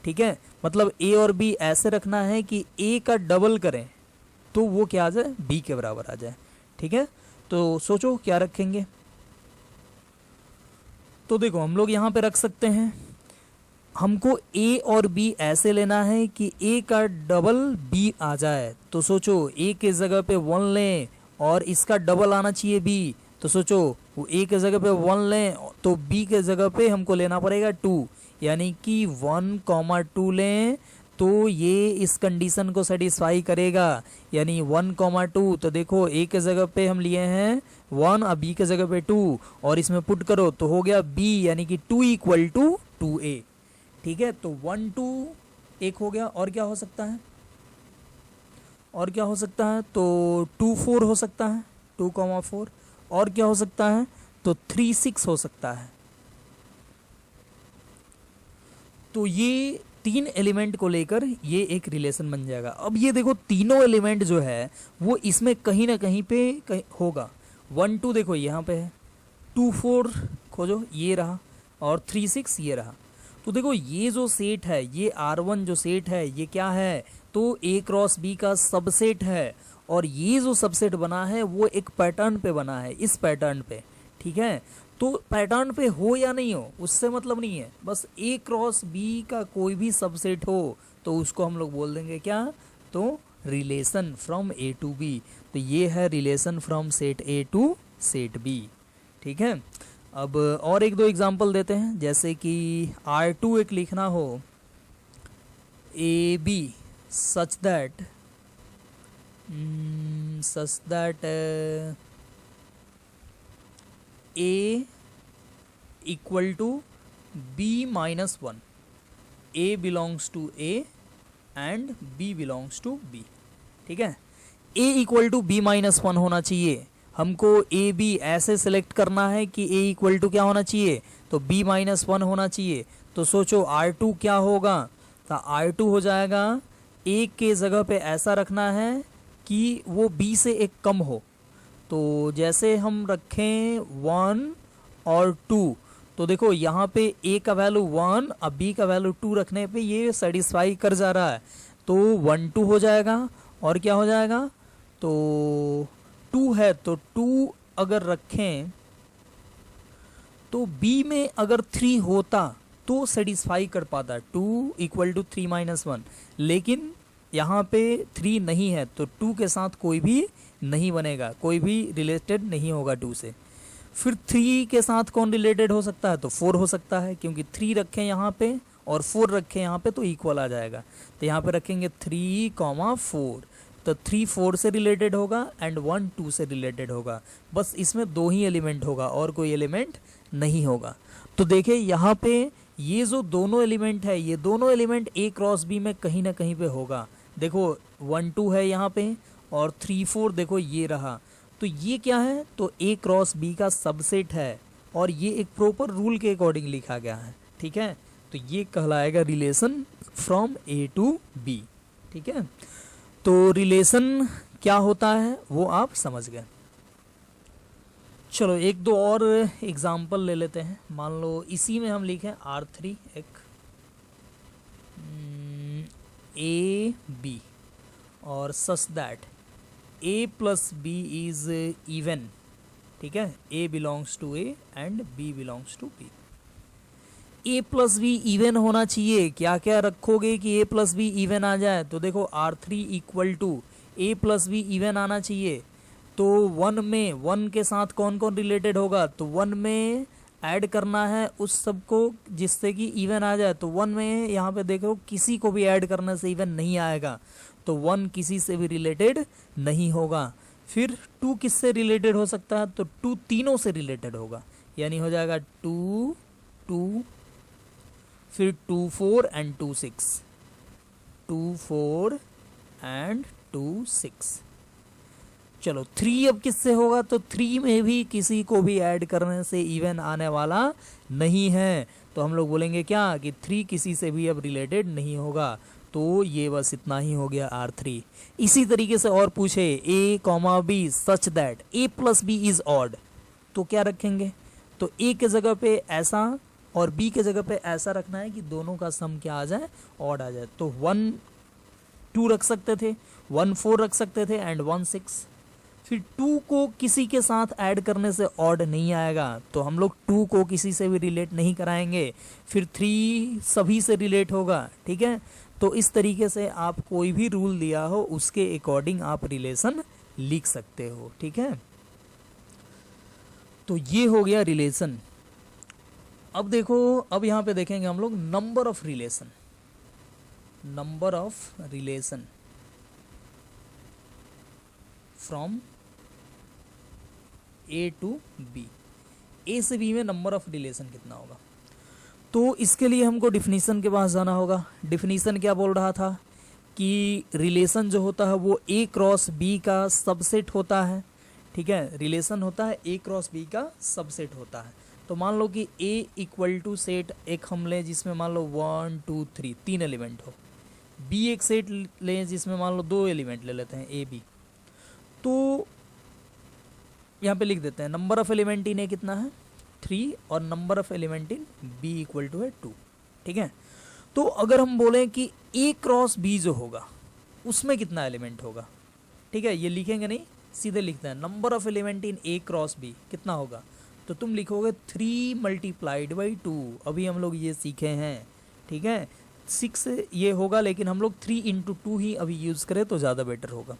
ठीक है, मतलब A और B ऐसे रखना है कि A का डबल करें तो वो क्या आ जाए, B के बराबर आ जाए। ठीक है, तो सोचो क्या रखेंगे। तो देखो हम लोग यहाँ पे रख सकते हैं, हमको A और B ऐसे लेना है कि A का डबल B आ जाए। तो सोचो A के जगह पे 1 लें और इसका डबल आना चाहिए B, तो सोचो वो A के जगह पे 1 लें तो B के जगह पे हमको लेना पड़ेगा 2, यानी कि 1 2 लें तो ये इस कंडीशन को सेटिस्फाई करेगा, यानी 1 2। तो देखो A के जगह पे हम लिए हैं 1, अब B के जगह पे 2, और इसमें पुट करो तो हो गया B, यानी कि 2 इक्वल टू 2a। ठीक है, तो 1 2 एक हो गया, और क्या हो सकता है, और क्या हो सकता है, तो 2 4 हो सकता है, 2 4, और क्या हो सकता है, तो 3 6 हो सकता है। तो ये 3 एलिमेंट को लेकर ये एक रिलेशन बन जाएगा। अब ये देखो तीनों एलिमेंट जो है वो इसमें कहीं ना कहीं पे होगा। 1 2 देखो यहाँ पे है, 2 4 खोजो ये रहा, और 3 6 ये रहा। तो देखो ये जो सेट है, ये R1 जो सेट है ये क्या है, तो A क्रॉस B का सबसेट है, और ये जो सबसेट बना है वो एक पैटर्न पे बना है, इस पैटर्न पे। ठीक है, तो पैटर्न पे हो या नहीं हो उससे मतलब नहीं है, बस ए क्रॉस बी का कोई भी सबसेट हो तो उसको हम लोग बोल देंगे क्या, तो relation from A to B. तो ये है relation from set A to set B. ठीक है, अब और एक दो एग्जांपल देते हैं, जैसे कि R2 एक लिखना हो A B such that A equal to B minus one, A belongs to A and B belongs to B. ठीक है, A equal to B minus one होना चाहिए, हमको ए बी ऐसे सिलेक्ट करना है कि ए इक्वल टू क्या होना चाहिए, तो बी माइनस वन होना चाहिए। तो सोचो R2 क्या होगा, तो R2 हो जाएगा ए के जगह पे ऐसा रखना है कि वो बी से एक कम हो। तो जैसे हम रखें 1 और 2, तो देखो यहाँ पे ए का वैल्यू 1 और बी का वैल्यू 2 रखने पे ये सेटिस्फाई कर जा रहा है, तो 1 2 हो जाएगा। और क्या हो जाएगा, तो 2 है तो 2 अगर रखें तो बी में अगर 3 होता तो सेटिस्फाई कर पाता, 2 इक्वल टू 3 माइनस 1, लेकिन यहाँ पे 3 नहीं है तो 2 के साथ कोई भी नहीं बनेगा, कोई भी रिलेटेड नहीं होगा 2 से। फिर 3 के साथ कौन रिलेटेड हो सकता है, तो 4 हो सकता है, क्योंकि 3 रखें यहाँ पे और 4 रखें यहाँ पे तो इक्वल आ जाएगा। तो यहाँ पे रखेंगे 3, 4, तो 3 4 से रिलेटेड होगा एंड 1 2 से रिलेटेड होगा, बस इसमें 2 ही एलिमेंट होगा और कोई एलिमेंट नहीं होगा। तो देखिए यहाँ पे ये जो दोनों एलिमेंट है, ये दोनों एलिमेंट ए क्रॉस बी में कहीं ना कहीं पे होगा। देखो 1 2 है यहाँ पे और 3 4 देखो ये रहा, तो ये क्या है, तो ए क्रॉस बी का सबसेट है और ये एक प्रॉपर रूल के अकॉर्डिंग लिखा गया है। ठीक है, तो ये कहलाएगा relation from A to B. ठीक है, तो रिलेशन क्या होता है वो आप समझ गए। चलो एक दो और एग्जाम्पल ले लेते हैं। मान लो इसी में हम लिखें R3 एक ए बी और such that A plus B is even. ठीक है, A belongs to A and B belongs to B. A plus B even होना चाहिए, क्या क्या रखोगे कि ए प्लस बी इवन आ जाए, तो देखो R3 equal to A plus B even आना चाहिए। तो 1 में 1 के साथ कौन कौन रिलेटेड होगा, तो 1 में ऐड करना है उस सब को जिससे कि इवन आ जाए। तो 1 में यहाँ पे देखो किसी को भी ऐड करने से इवन नहीं आएगा, तो 1 किसी से भी रिलेटेड नहीं होगा। फिर 2 किससे रिलेटेड हो सकता है, तो 2 तीनों से रिलेटेड होगा, यानी हो जाएगा 2 2, फिर 2 4 एंड 2 6, 2 4 एंड 2 6। चलो 3 अब किससे होगा, तो 3 में भी किसी को भी ऐड करने से इवन आने वाला नहीं है, तो हम लोग बोलेंगे क्या कि 3 किसी से भी अब रिलेटेड नहीं होगा। तो ये बस इतना ही हो गया R3। इसी तरीके से और पूछे A, B such that A plus B is odd, तो क्या रखेंगे, तो A के जगह पे ऐसा और B के जगह पे ऐसा रखना है कि दोनों का सम क्या आ जाए, ऑड आ जाए। तो 1 2 रख सकते थे, 1 4 रख सकते थे एंड 1 6। फिर 2 को किसी के साथ ऐड करने से ऑड नहीं आएगा, तो हम लोग 2 को किसी से भी रिलेट नहीं कराएंगे। फिर 3 सभी से रिलेट होगा। ठीक है, तो इस तरीके से आप कोई भी रूल दिया हो उसके अकॉर्डिंग आप रिलेशन लिख सकते हो। ठीक है, तो ये हो गया रिलेशन। अब देखो, अब यहाँ पे देखेंगे हम लोग number of relation. Number of relation from A to B, A से बी में नंबर ऑफ रिलेशन कितना होगा। तो इसके लिए हमको डिफिनीशन के पास जाना होगा। डिफिनीशन क्या बोल रहा था कि रिलेशन जो होता है वो ए क्रॉस बी का सबसेट होता है। ठीक है, रिलेशन होता है ए क्रॉस बी का सबसेट होता है। तो मान लो कि ए इक्वल टू सेट एक हम लें जिसमें मान लो 1 2 3 3 एलिमेंट हो, बी एक सेट लें जिसमें मान लो 2 एलिमेंट ले लेते हैं ए बी। तो यहाँ पे लिख देते हैं number of element in A कितना है 3 और number of element in B equal to है 2। ठीक है, तो अगर हम बोलें कि ए क्रॉस बी जो होगा उसमें कितना एलिमेंट होगा, ठीक है, ये लिखेंगे नहीं, सीधे लिखते हैं number of element in A cross B कितना होगा, तो तुम लिखोगे 3 मल्टीप्लाइड बाई 2। अभी हम लोग ये सीखे हैं, ठीक है। 6 ये होगा, लेकिन हम लोग 3 इंटू 2 ही अभी यूज़ करें तो ज़्यादा बेटर होगा।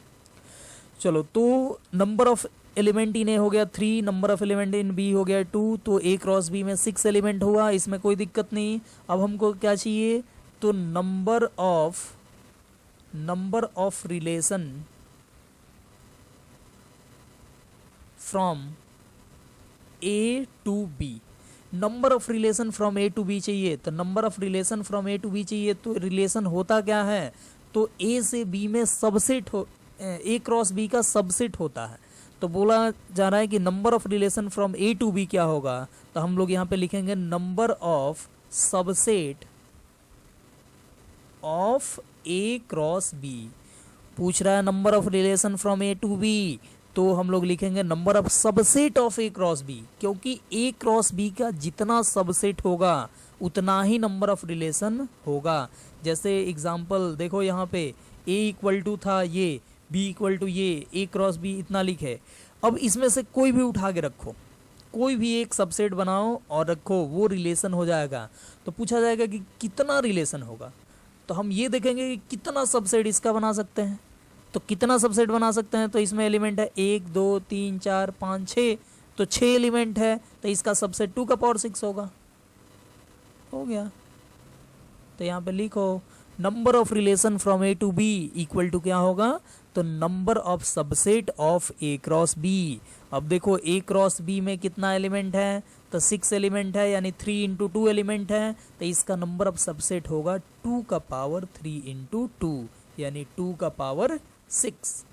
चलो, तो number of element in A हो गया 3, number of element in B हो गया 2, तो ए क्रॉस बी में 6 एलिमेंट हुआ, इसमें कोई दिक्कत नहीं। अब हमको क्या चाहिए, तो number of relation from A to B. Number of relation from A to B चाहिए, तो number of relation from A to B चाहिए, तो रिलेशन होता क्या है, तो ए से बी में सबसेट हो, ए क्रॉस बी का सबसेट होता है। तो बोला जा रहा है कि number of relation from A to B क्या होगा, तो हम लोग यहाँ पे लिखेंगे number of subset of A cross B. पूछ रहा है number of relation from A to B, तो हम लोग लिखेंगे number of subset of A cross B, क्योंकि ए क्रॉस बी का जितना सबसेट होगा उतना ही नंबर ऑफ रिलेशन होगा। जैसे एग्जांपल देखो, यहाँ पे ए इक्वल टू था ये, बी इक्वल टू ये, ए क्रॉस बी इतना लिखे। अब इसमें से कोई भी उठा के रखो, कोई भी एक सबसेट बनाओ और रखो, वो रिलेशन हो जाएगा। तो पूछा जाएगा कि कितना रिलेशन होगा, तो हम ये देखेंगे कि कितना सबसेट इसका बना सकते हैं। तो कितना सबसेट बना सकते हैं, तो इसमें एलिमेंट है 1 2 3 4 5 6, तो 6 एलिमेंट है, तो इसका सबसेट 2 का पावर 6 होगा। हो गया। तो यहाँ पे लिखो number of relation from A to B equal to क्या होगा, तो number of subset of A cross B. अब देखो ए क्रॉस बी में कितना एलिमेंट है, तो 6 एलिमेंट है, यानी 3 इंटू 2 एलिमेंट है, तो इसका नंबर ऑफ सबसेट होगा 2 का पावर 3 इंटू 2, यानी 2 का पावर 6।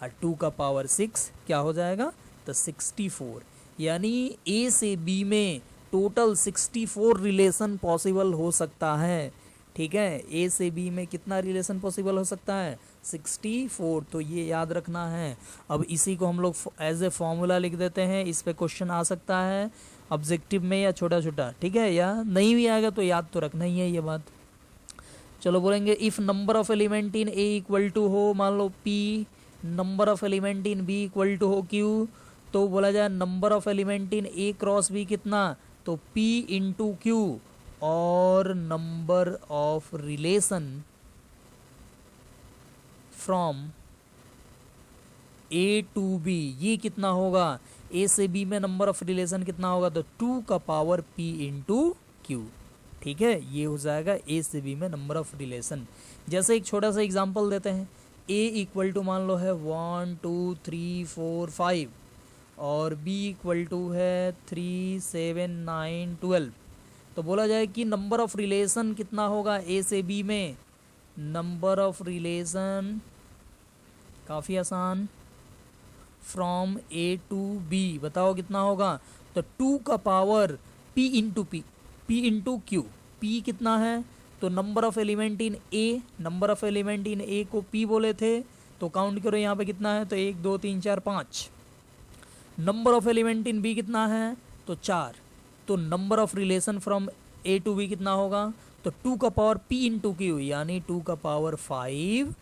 और 2 का पावर 6 क्या हो जाएगा, तो 64। यानी ए से बी में टोटल 64 रिलेशन पॉसिबल हो सकता है। ठीक है, ए से बी में कितना रिलेशन पॉसिबल हो सकता है, 64। तो ये याद रखना है। अब इसी को हम लोग एज ए फॉर्मूला लिख देते हैं, इस पे क्वेश्चन आ सकता है ऑब्जेक्टिव में या छोटा छोटा, ठीक है, या नहीं भी आएगा तो याद तो रखना ही है ये बात। चलो बोलेंगे if number of element in A equal to हो, मान लो P, number of element in B equal to हो क्यू, तो बोला जाए number of element in A cross B कितना, तो पी इंटू क्यू, और number of relation from A to B, ये कितना होगा, ए से बी में नंबर ऑफ रिलेशन कितना होगा, तो 2 का पावर पी इंटू क्यू। ठीक है, ये हो जाएगा ए से बी में नंबर ऑफ रिलेशन। जैसे एक छोटा सा एग्जांपल देते हैं, ए इक्वल टू मान लो है 1 2 3 4 5, और बी इक्वल टू है 3 7 9 12। तो बोला जाए कि नंबर ऑफ रिलेशन कितना होगा ए से बी में, नंबर ऑफ रिलेशन काफ़ी आसान, फ्रॉम ए टू बी बताओ कितना होगा, तो 2 का power p into p into Q. p कितना है, तो number of element in A, number of element in A को p बोले थे, तो काउंट करो यहाँ पे कितना है, तो 1 2 3 4 5। Number of element in B कितना है, तो 4। तो number of relation from A to B कितना होगा, तो 2 का पावर p इंटू क्यू, यानी 2 का पावर 5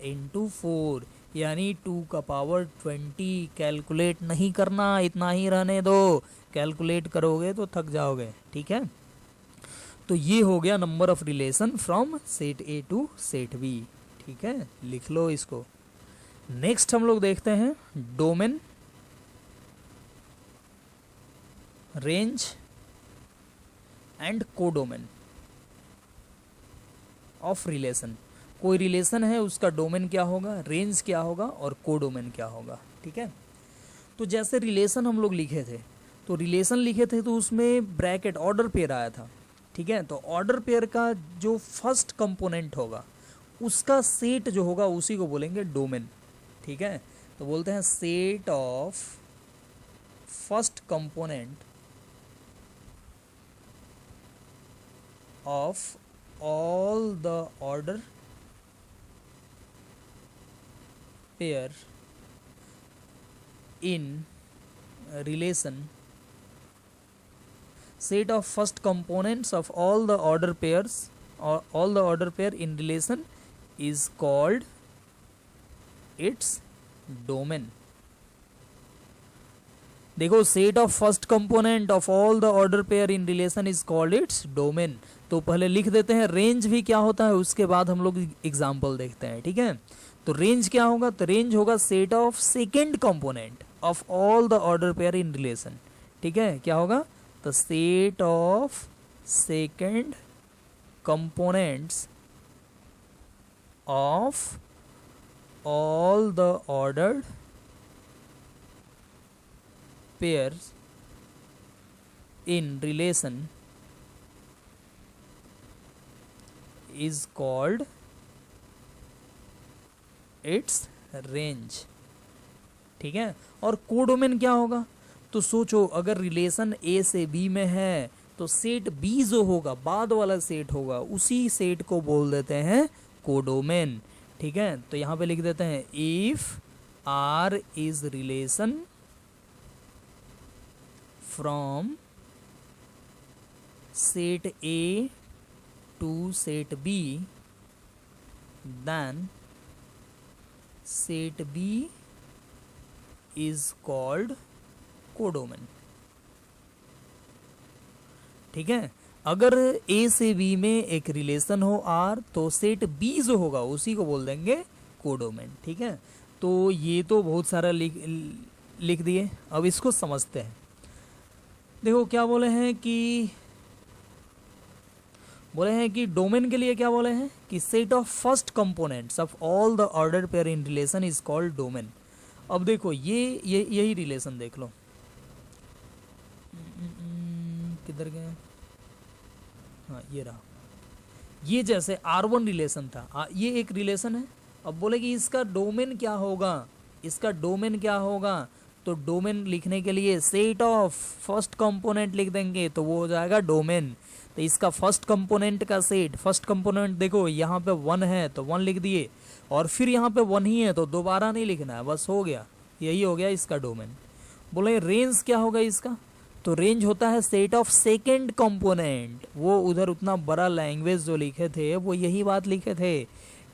इंटू 4, यानी 2 का पावर 20। कैलकुलेट नहीं करना, इतना ही रहने दो, कैलकुलेट करोगे तो थक जाओगे। ठीक है, तो ये हो गया number of relation from set A to set B. ठीक है, लिख लो इसको। नेक्स्ट हम लोग देखते हैं domain, range and codomain of relation. कोई रिलेशन है, उसका डोमेन क्या होगा, रेंज क्या होगा, और कोडोमेन क्या होगा। ठीक है, तो जैसे रिलेशन हम लोग लिखे थे, तो रिलेशन लिखे थे तो उसमें ब्रैकेट ऑर्डर पेयर आया था। ठीक है, तो ऑर्डर पेयर का जो फर्स्ट कंपोनेंट होगा उसका सेट जो होगा उसी को बोलेंगे डोमेन। ठीक है, तो बोलते हैं set of first component of all the order pair in relation, set of first components of all the order pairs or all the order pair in relation is called its domain। देखो set of first component of all the order pair in relation is called its domain. तो पहले लिख देते हैं range भी क्या होता है, उसके बाद हम लोग एग्जाम्पल देखते हैं, ठीक है। तो रेंज क्या होगा, तो रेंज होगा set of second component of all the order pair in relation, ठीक है। क्या होगा, तो set of second components of all the ordered pairs in relation is called its range, ठीक है। और कोडोमेन क्या होगा, तो सोचो अगर रिलेशन ए से बी में है तो सेट बी जो होगा बाद वाला सेट होगा उसी सेट को बोल देते हैं कोडोमेन, ठीक है। तो यहां पे लिख देते हैं if R is relation from set A to set B then set B is called codomain, ठीक है। अगर ए से बी में एक रिलेशन हो आर तो सेट बी जो होगा उसी को बोल देंगे कोडोमेन, ठीक है। तो ये तो बहुत सारा लिख दिए, अब इसको समझते हैं। देखो क्या बोले हैं कि डोमेन के लिए क्या बोले हैं कि set of first components of all the order pair in relation is called domain. अब देखो यही रिलेशन देख लो, किधर गए, हाँ ये रहा। ये जैसे R1 रिलेशन था, ये एक रिलेशन है। अब बोले कि इसका डोमेन क्या होगा, तो डोमेन लिखने के लिए सेट ऑफ फर्स्ट कंपोनेंट लिख देंगे तो वो हो जाएगा डोमेन। तो इसका फर्स्ट कंपोनेंट का सेट, फर्स्ट कंपोनेंट देखो यहाँ पे 1 है तो 1 लिख दिए, और फिर यहाँ पे 1 ही है तो दोबारा नहीं लिखना है, बस हो गया, यही हो गया इसका डोमेन। बोले रेंज क्या होगा इसका, तो रेंज होता है सेट ऑफ सेकेंड कंपोनेंट। वो उधर उतना बड़ा लैंग्वेज जो लिखे थे वो यही बात लिखे थे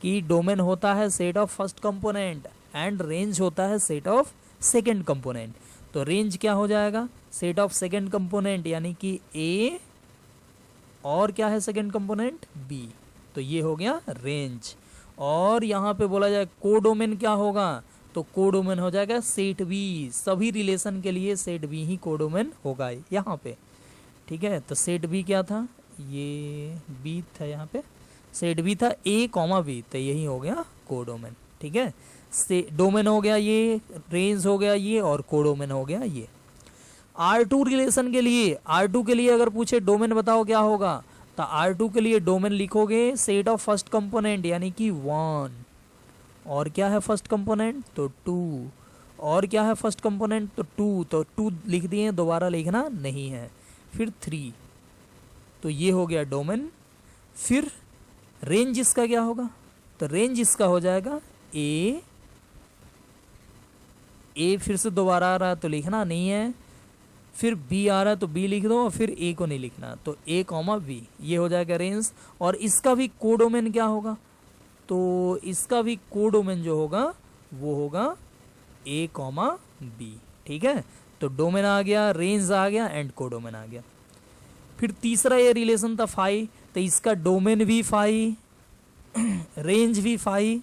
कि डोमेन होता है set of first component and range होता है सेट ऑफ सेकेंड कंपोनेंट। तो रेंज क्या हो जाएगा, सेट ऑफ सेकेंड कंपोनेंट यानी कि ए और क्या है सेकेंड कंपोनेंट बी, तो ये हो गया रेंज। और यहाँ पे बोला जाए कोडोमेन क्या होगा, तो कोडोमेन हो जाएगा सेट बी, सभी रिलेशन के लिए सेट बी ही कोडोमेन होगा यहाँ पे, ठीक है। तो सेट बी क्या था, ये बी था, यहाँ पे सेट बी था ए कॉमा बी, तो यही हो गया कोडोमेन, ठीक है। से डोमेन हो गया ये, रेंज हो गया ये, और कोडोमेन हो गया ये। R2 रिलेशन के लिए, R2 के लिए अगर पूछे डोमेन बताओ क्या होगा, तो R2 के लिए डोमेन लिखोगे सेट ऑफ फर्स्ट कंपोनेंट यानी कि 1, और क्या है फर्स्ट कंपोनेंट, तो 2, और क्या है फर्स्ट कंपोनेंट, तो 2, तो 2 लिख दिए, दोबारा लिखना नहीं है, फिर 3, तो ये हो गया डोमेन। फिर रेंज इसका क्या होगा, तो रेंज इसका हो जाएगा ए फिर से दोबारा आ रहा है तो लिखना नहीं है, फिर बी आ रहा है तो बी लिख दो, और फिर ए को नहीं लिखना, तो ए कॉमा बी, ये हो जाएगा रेंज। और इसका भी कोडोमेन क्या होगा, तो इसका भी कोडोमेन जो होगा वो होगा ए कॉमा बी, ठीक है। तो डोमेन आ गया, रेंज आ गया एंड कोडोमेन आ गया। फिर तीसरा ये रिलेशन था फाई, तो इसका डोमेन भी फाई, रेंज भी फाई,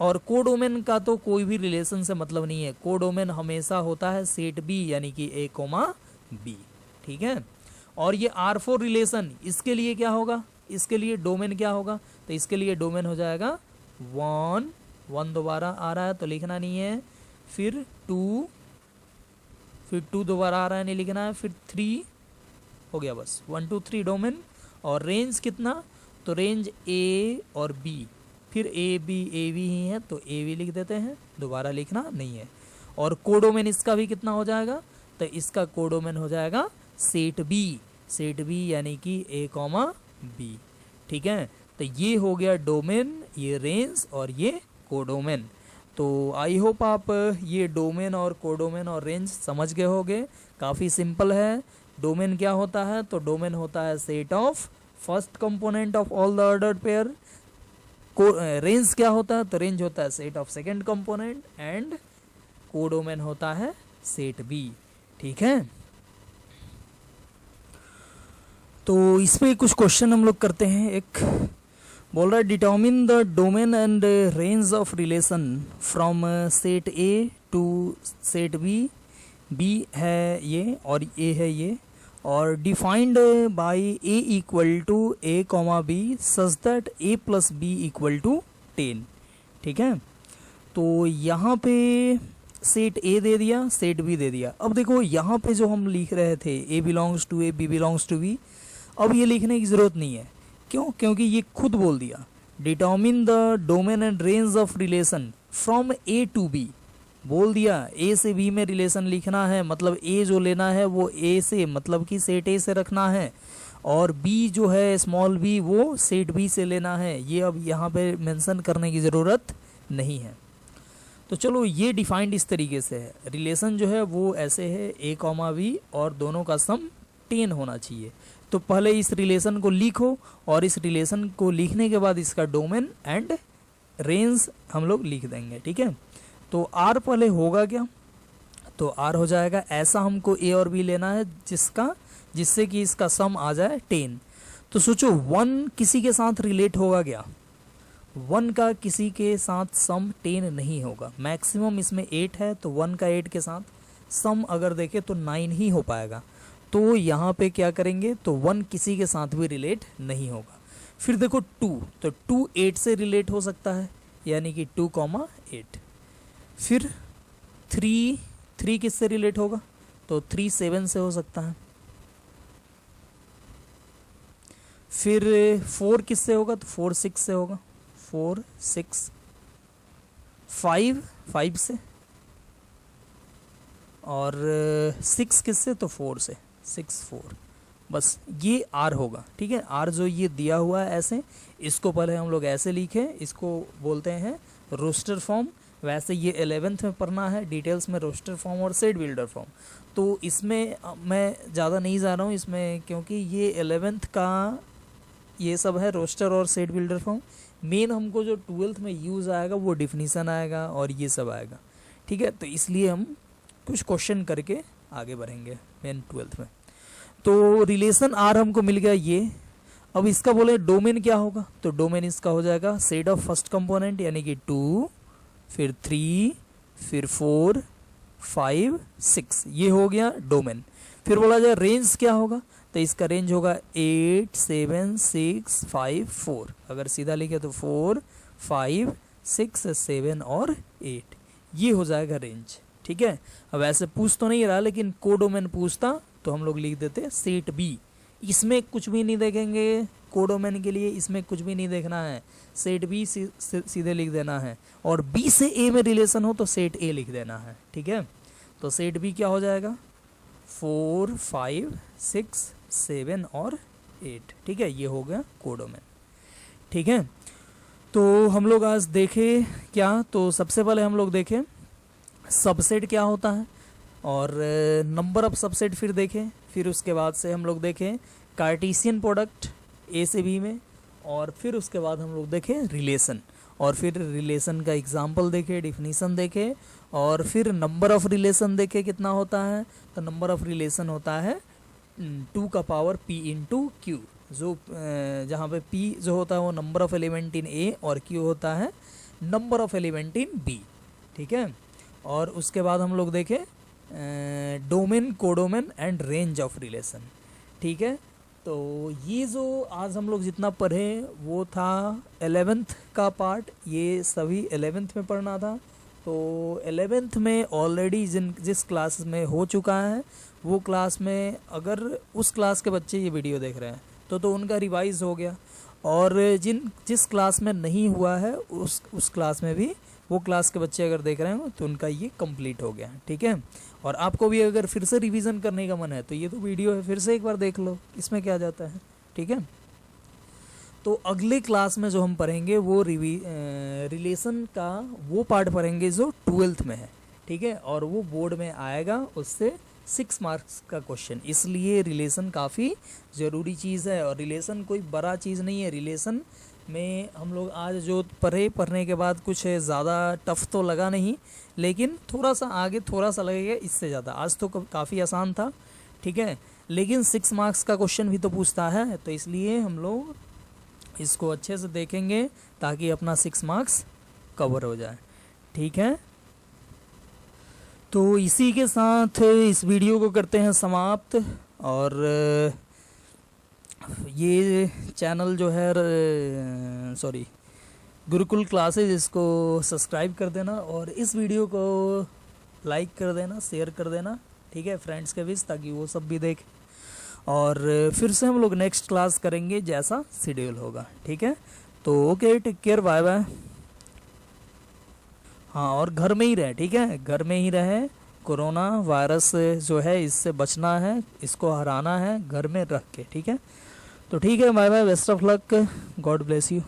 और कोडोमेन का तो कोई भी रिलेशन से मतलब नहीं है, कोडोमेन हमेशा होता है सेट बी यानी कि ए कोमा बी, ठीक है। और ये R4 रिलेशन, इसके लिए क्या होगा, इसके लिए डोमेन क्या होगा, तो इसके लिए डोमेन हो जाएगा 1 दोबारा आ रहा है तो लिखना नहीं है, फिर 2 दोबारा आ रहा है नहीं लिखना है, फिर 3 हो गया, बस 1 2 3 डोमेन। और रेंज कितना, तो रेंज ए और बी, फिर ए बी ही है तो ए बी लिख देते हैं, दोबारा लिखना नहीं है। और कोडोमेन इसका भी कितना हो जाएगा, तो इसका कोडोमेन हो जाएगा सेट बी यानी कि ए कॉमा बी, ठीक है। तो ये हो गया डोमेन, ये रेंज और ये कोडोमेन। तो आई होप आप ये डोमेन और कोडोमेन और रेंज समझ गए होंगे, काफ़ी सिंपल है। डोमेन क्या होता है, तो डोमेन होता है set of first component of all the ordered pair. Range क्या होता है, तो रेंज होता है set of second component, and codomain होता है सेट बी। ठीक है, तो इस पे कुछ क्वेश्चन हम लोग करते हैं। एक बोल रहा है determine the domain and range of relation from set A to set B. B है ये और ए है ये, और defined by A equal to A comma B such that A plus B equal to 10। ठीक है, तो यहाँ पे सेट ए दे दिया, सेट बी दे दिया। अब देखो यहाँ पे जो हम लिख रहे थे A belongs to A, B belongs to B, अब ये लिखने की ज़रूरत नहीं है। क्यों? क्योंकि ये खुद बोल दिया determine the domain and range of relation from A to B. बोल दिया ए से बी में रिलेशन लिखना है, मतलब ए जो लेना है वो ए से, मतलब कि सेट ए से रखना है, और बी जो है स्मॉल बी वो सेट बी से लेना है। ये अब यहाँ पे मेंशन करने की ज़रूरत नहीं है। तो चलो ये डिफाइंड इस तरीके से है, रिलेशन जो है वो ऐसे है ए कॉमा बी और दोनों का सम 10 होना चाहिए। तो पहले इस रिलेशन को लिखो और इस रिलेशन को लिखने के बाद इसका डोमेन एंड रेंज हम लोग लिख देंगे। ठीक है, तो आर पहले होगा क्या? तो आर हो जाएगा ऐसा, हमको ए और बी लेना है जिससे कि इसका सम आ जाए 10। तो सोचो 1 किसी के साथ रिलेट होगा क्या? 1 का किसी के साथ सम 10 नहीं होगा। मैक्सिमम इसमें 8 है, तो 1 का 8 के साथ सम अगर देखें तो 9 ही हो पाएगा। तो यहाँ पे क्या करेंगे, तो 1 किसी के साथ भी रिलेट नहीं होगा। फिर देखो 2, तो 2 8 से रिलेट हो सकता है, यानी कि 2,8। फिर 3 किससे रिलेट होगा? तो 3 7 से हो सकता है। फिर 4 किससे होगा? तो 4 6 से होगा, 4 6। 5 से, और 6 किससे? तो 4 से, 6 4। बस ये आर होगा। ठीक है, आर जो ये दिया हुआ है ऐसे, इसको पहले हम लोग ऐसे लिखे, इसको बोलते हैं रोस्टर फॉर्म। वैसे ये 11th में पढ़ना है डिटेल्स में, रोस्टर फॉर्म और सेट बिल्डर फॉर्म। तो इसमें मैं ज़्यादा नहीं जा रहा हूँ इसमें, क्योंकि ये 11th का ये सब है रोस्टर और सेट बिल्डर फॉर्म। मेन हमको जो 12th में यूज़ आएगा वो डिफिनीसन आएगा और ये सब आएगा। ठीक है, तो इसलिए हम कुछ क्वेश्चन करके आगे बढ़ेंगे मेन 12th में। तो रिलेशन आर हमको मिल गया ये। अब इसका बोले डोमेन क्या होगा? तो डोमेन इसका हो जाएगा सेट ऑफ फर्स्ट कंपोनेंट, यानी कि 2, फिर 3, फिर 4 5 6, ये हो गया डोमेन। फिर बोला जाए रेंज क्या होगा? तो इसका रेंज होगा 8 7 6 5 4। अगर सीधा लिखे तो 4 5 6 7 और 8, ये हो जाएगा रेंज। ठीक है, अब ऐसे पूछ तो नहीं रहा, लेकिन कोडोमेन पूछता तो हम लोग लिख देते सेट बी। इसमें कुछ भी नहीं देखेंगे कोडोमेन के लिए, इसमें कुछ भी नहीं देखना है, सेट बी सीधे लिख देना है। और बी से ए में रिलेशन हो तो सेट ए लिख देना है। ठीक है, तो सेट बी क्या हो जाएगा? 4 5 6 7 और 8। ठीक है, ये हो गया कोडोमेन। ठीक है, तो हम लोग आज देखे क्या? तो सबसे पहले हम लोग देखें सबसेट क्या होता है, और नंबर ऑफ सबसेट फिर देखें। फिर उसके बाद से हम लोग देखें कार्टेशियन प्रोडक्ट ए से बी में, और फिर उसके बाद हम लोग देखें रिलेशन, और फिर रिलेशन का एग्जाम्पल देखें, डिफिनीसन देखें, और फिर नंबर ऑफ रिलेशन देखें कितना होता है। तो नंबर ऑफ रिलेशन होता है 2 का पावर p इंटू क्यू, जो जहाँ पे p जो होता है वो नंबर ऑफ एलिमेंट इन ए और q होता है number of element in b। ठीक है, और उसके बाद हम लोग देखें domain, codomain and range of relation. ठीक है, तो ये जो आज हम लोग जितना पढ़े वो था 11th का पार्ट, ये सभी 11th में पढ़ना था। तो 11th में ऑलरेडी जिस क्लास में हो चुका है वो क्लास में, अगर उस क्लास के बच्चे ये वीडियो देख रहे हैं तो उनका रिवाइज हो गया, और जिस क्लास में नहीं हुआ है उस क्लास में भी वो क्लास के बच्चे अगर देख रहे हो तो उनका ये कंप्लीट हो गया। ठीक है, और आपको भी अगर फिर से रिवीजन करने का मन है तो ये तो वीडियो है, फिर से एक बार देख लो, इसमें क्या जाता है। ठीक है, तो अगले क्लास में जो हम पढ़ेंगे वो रिलेशन का वो पार्ट पढ़ेंगे जो 12th में है। ठीक है, और वो बोर्ड में आएगा, उससे 6 मार्क्स का क्वेश्चन। इसलिए रिलेशन काफ़ी ज़रूरी चीज़ है, और रिलेशन कोई बड़ा चीज़ नहीं है। रिलेशन में हम लोग आज जो पढ़ने के बाद कुछ ज़्यादा टफ तो लगा नहीं, लेकिन थोड़ा सा आगे थोड़ा सा लगेगा इससे ज़्यादा। आज तो काफ़ी आसान था, ठीक है, लेकिन 6 मार्क्स का क्वेश्चन भी तो पूछता है, तो इसलिए हम लोग इसको अच्छे से देखेंगे ताकि अपना 6 मार्क्स कवर हो जाए, ठीक है। तो इसी के साथ इस वीडियो को करते हैं समाप्त, और ये चैनल जो है सॉरी गुरुकुल क्लासेज, इसको सब्सक्राइब कर देना और इस वीडियो को लाइक कर देना, शेयर कर देना, ठीक है, फ्रेंड्स के बीच, ताकि वो सब भी देखें। और फिर से हम लोग नेक्स्ट क्लास करेंगे जैसा शेड्यूल होगा, ठीक है। तो okay, take care, bye bye. हाँ, और घर में ही रहे, ठीक है, घर में ही रहे। कोरोना वायरस जो है इससे बचना है, इसको हराना है घर में रख के, ठीक है। तो ठीक है, bye bye, best of luck, God bless you.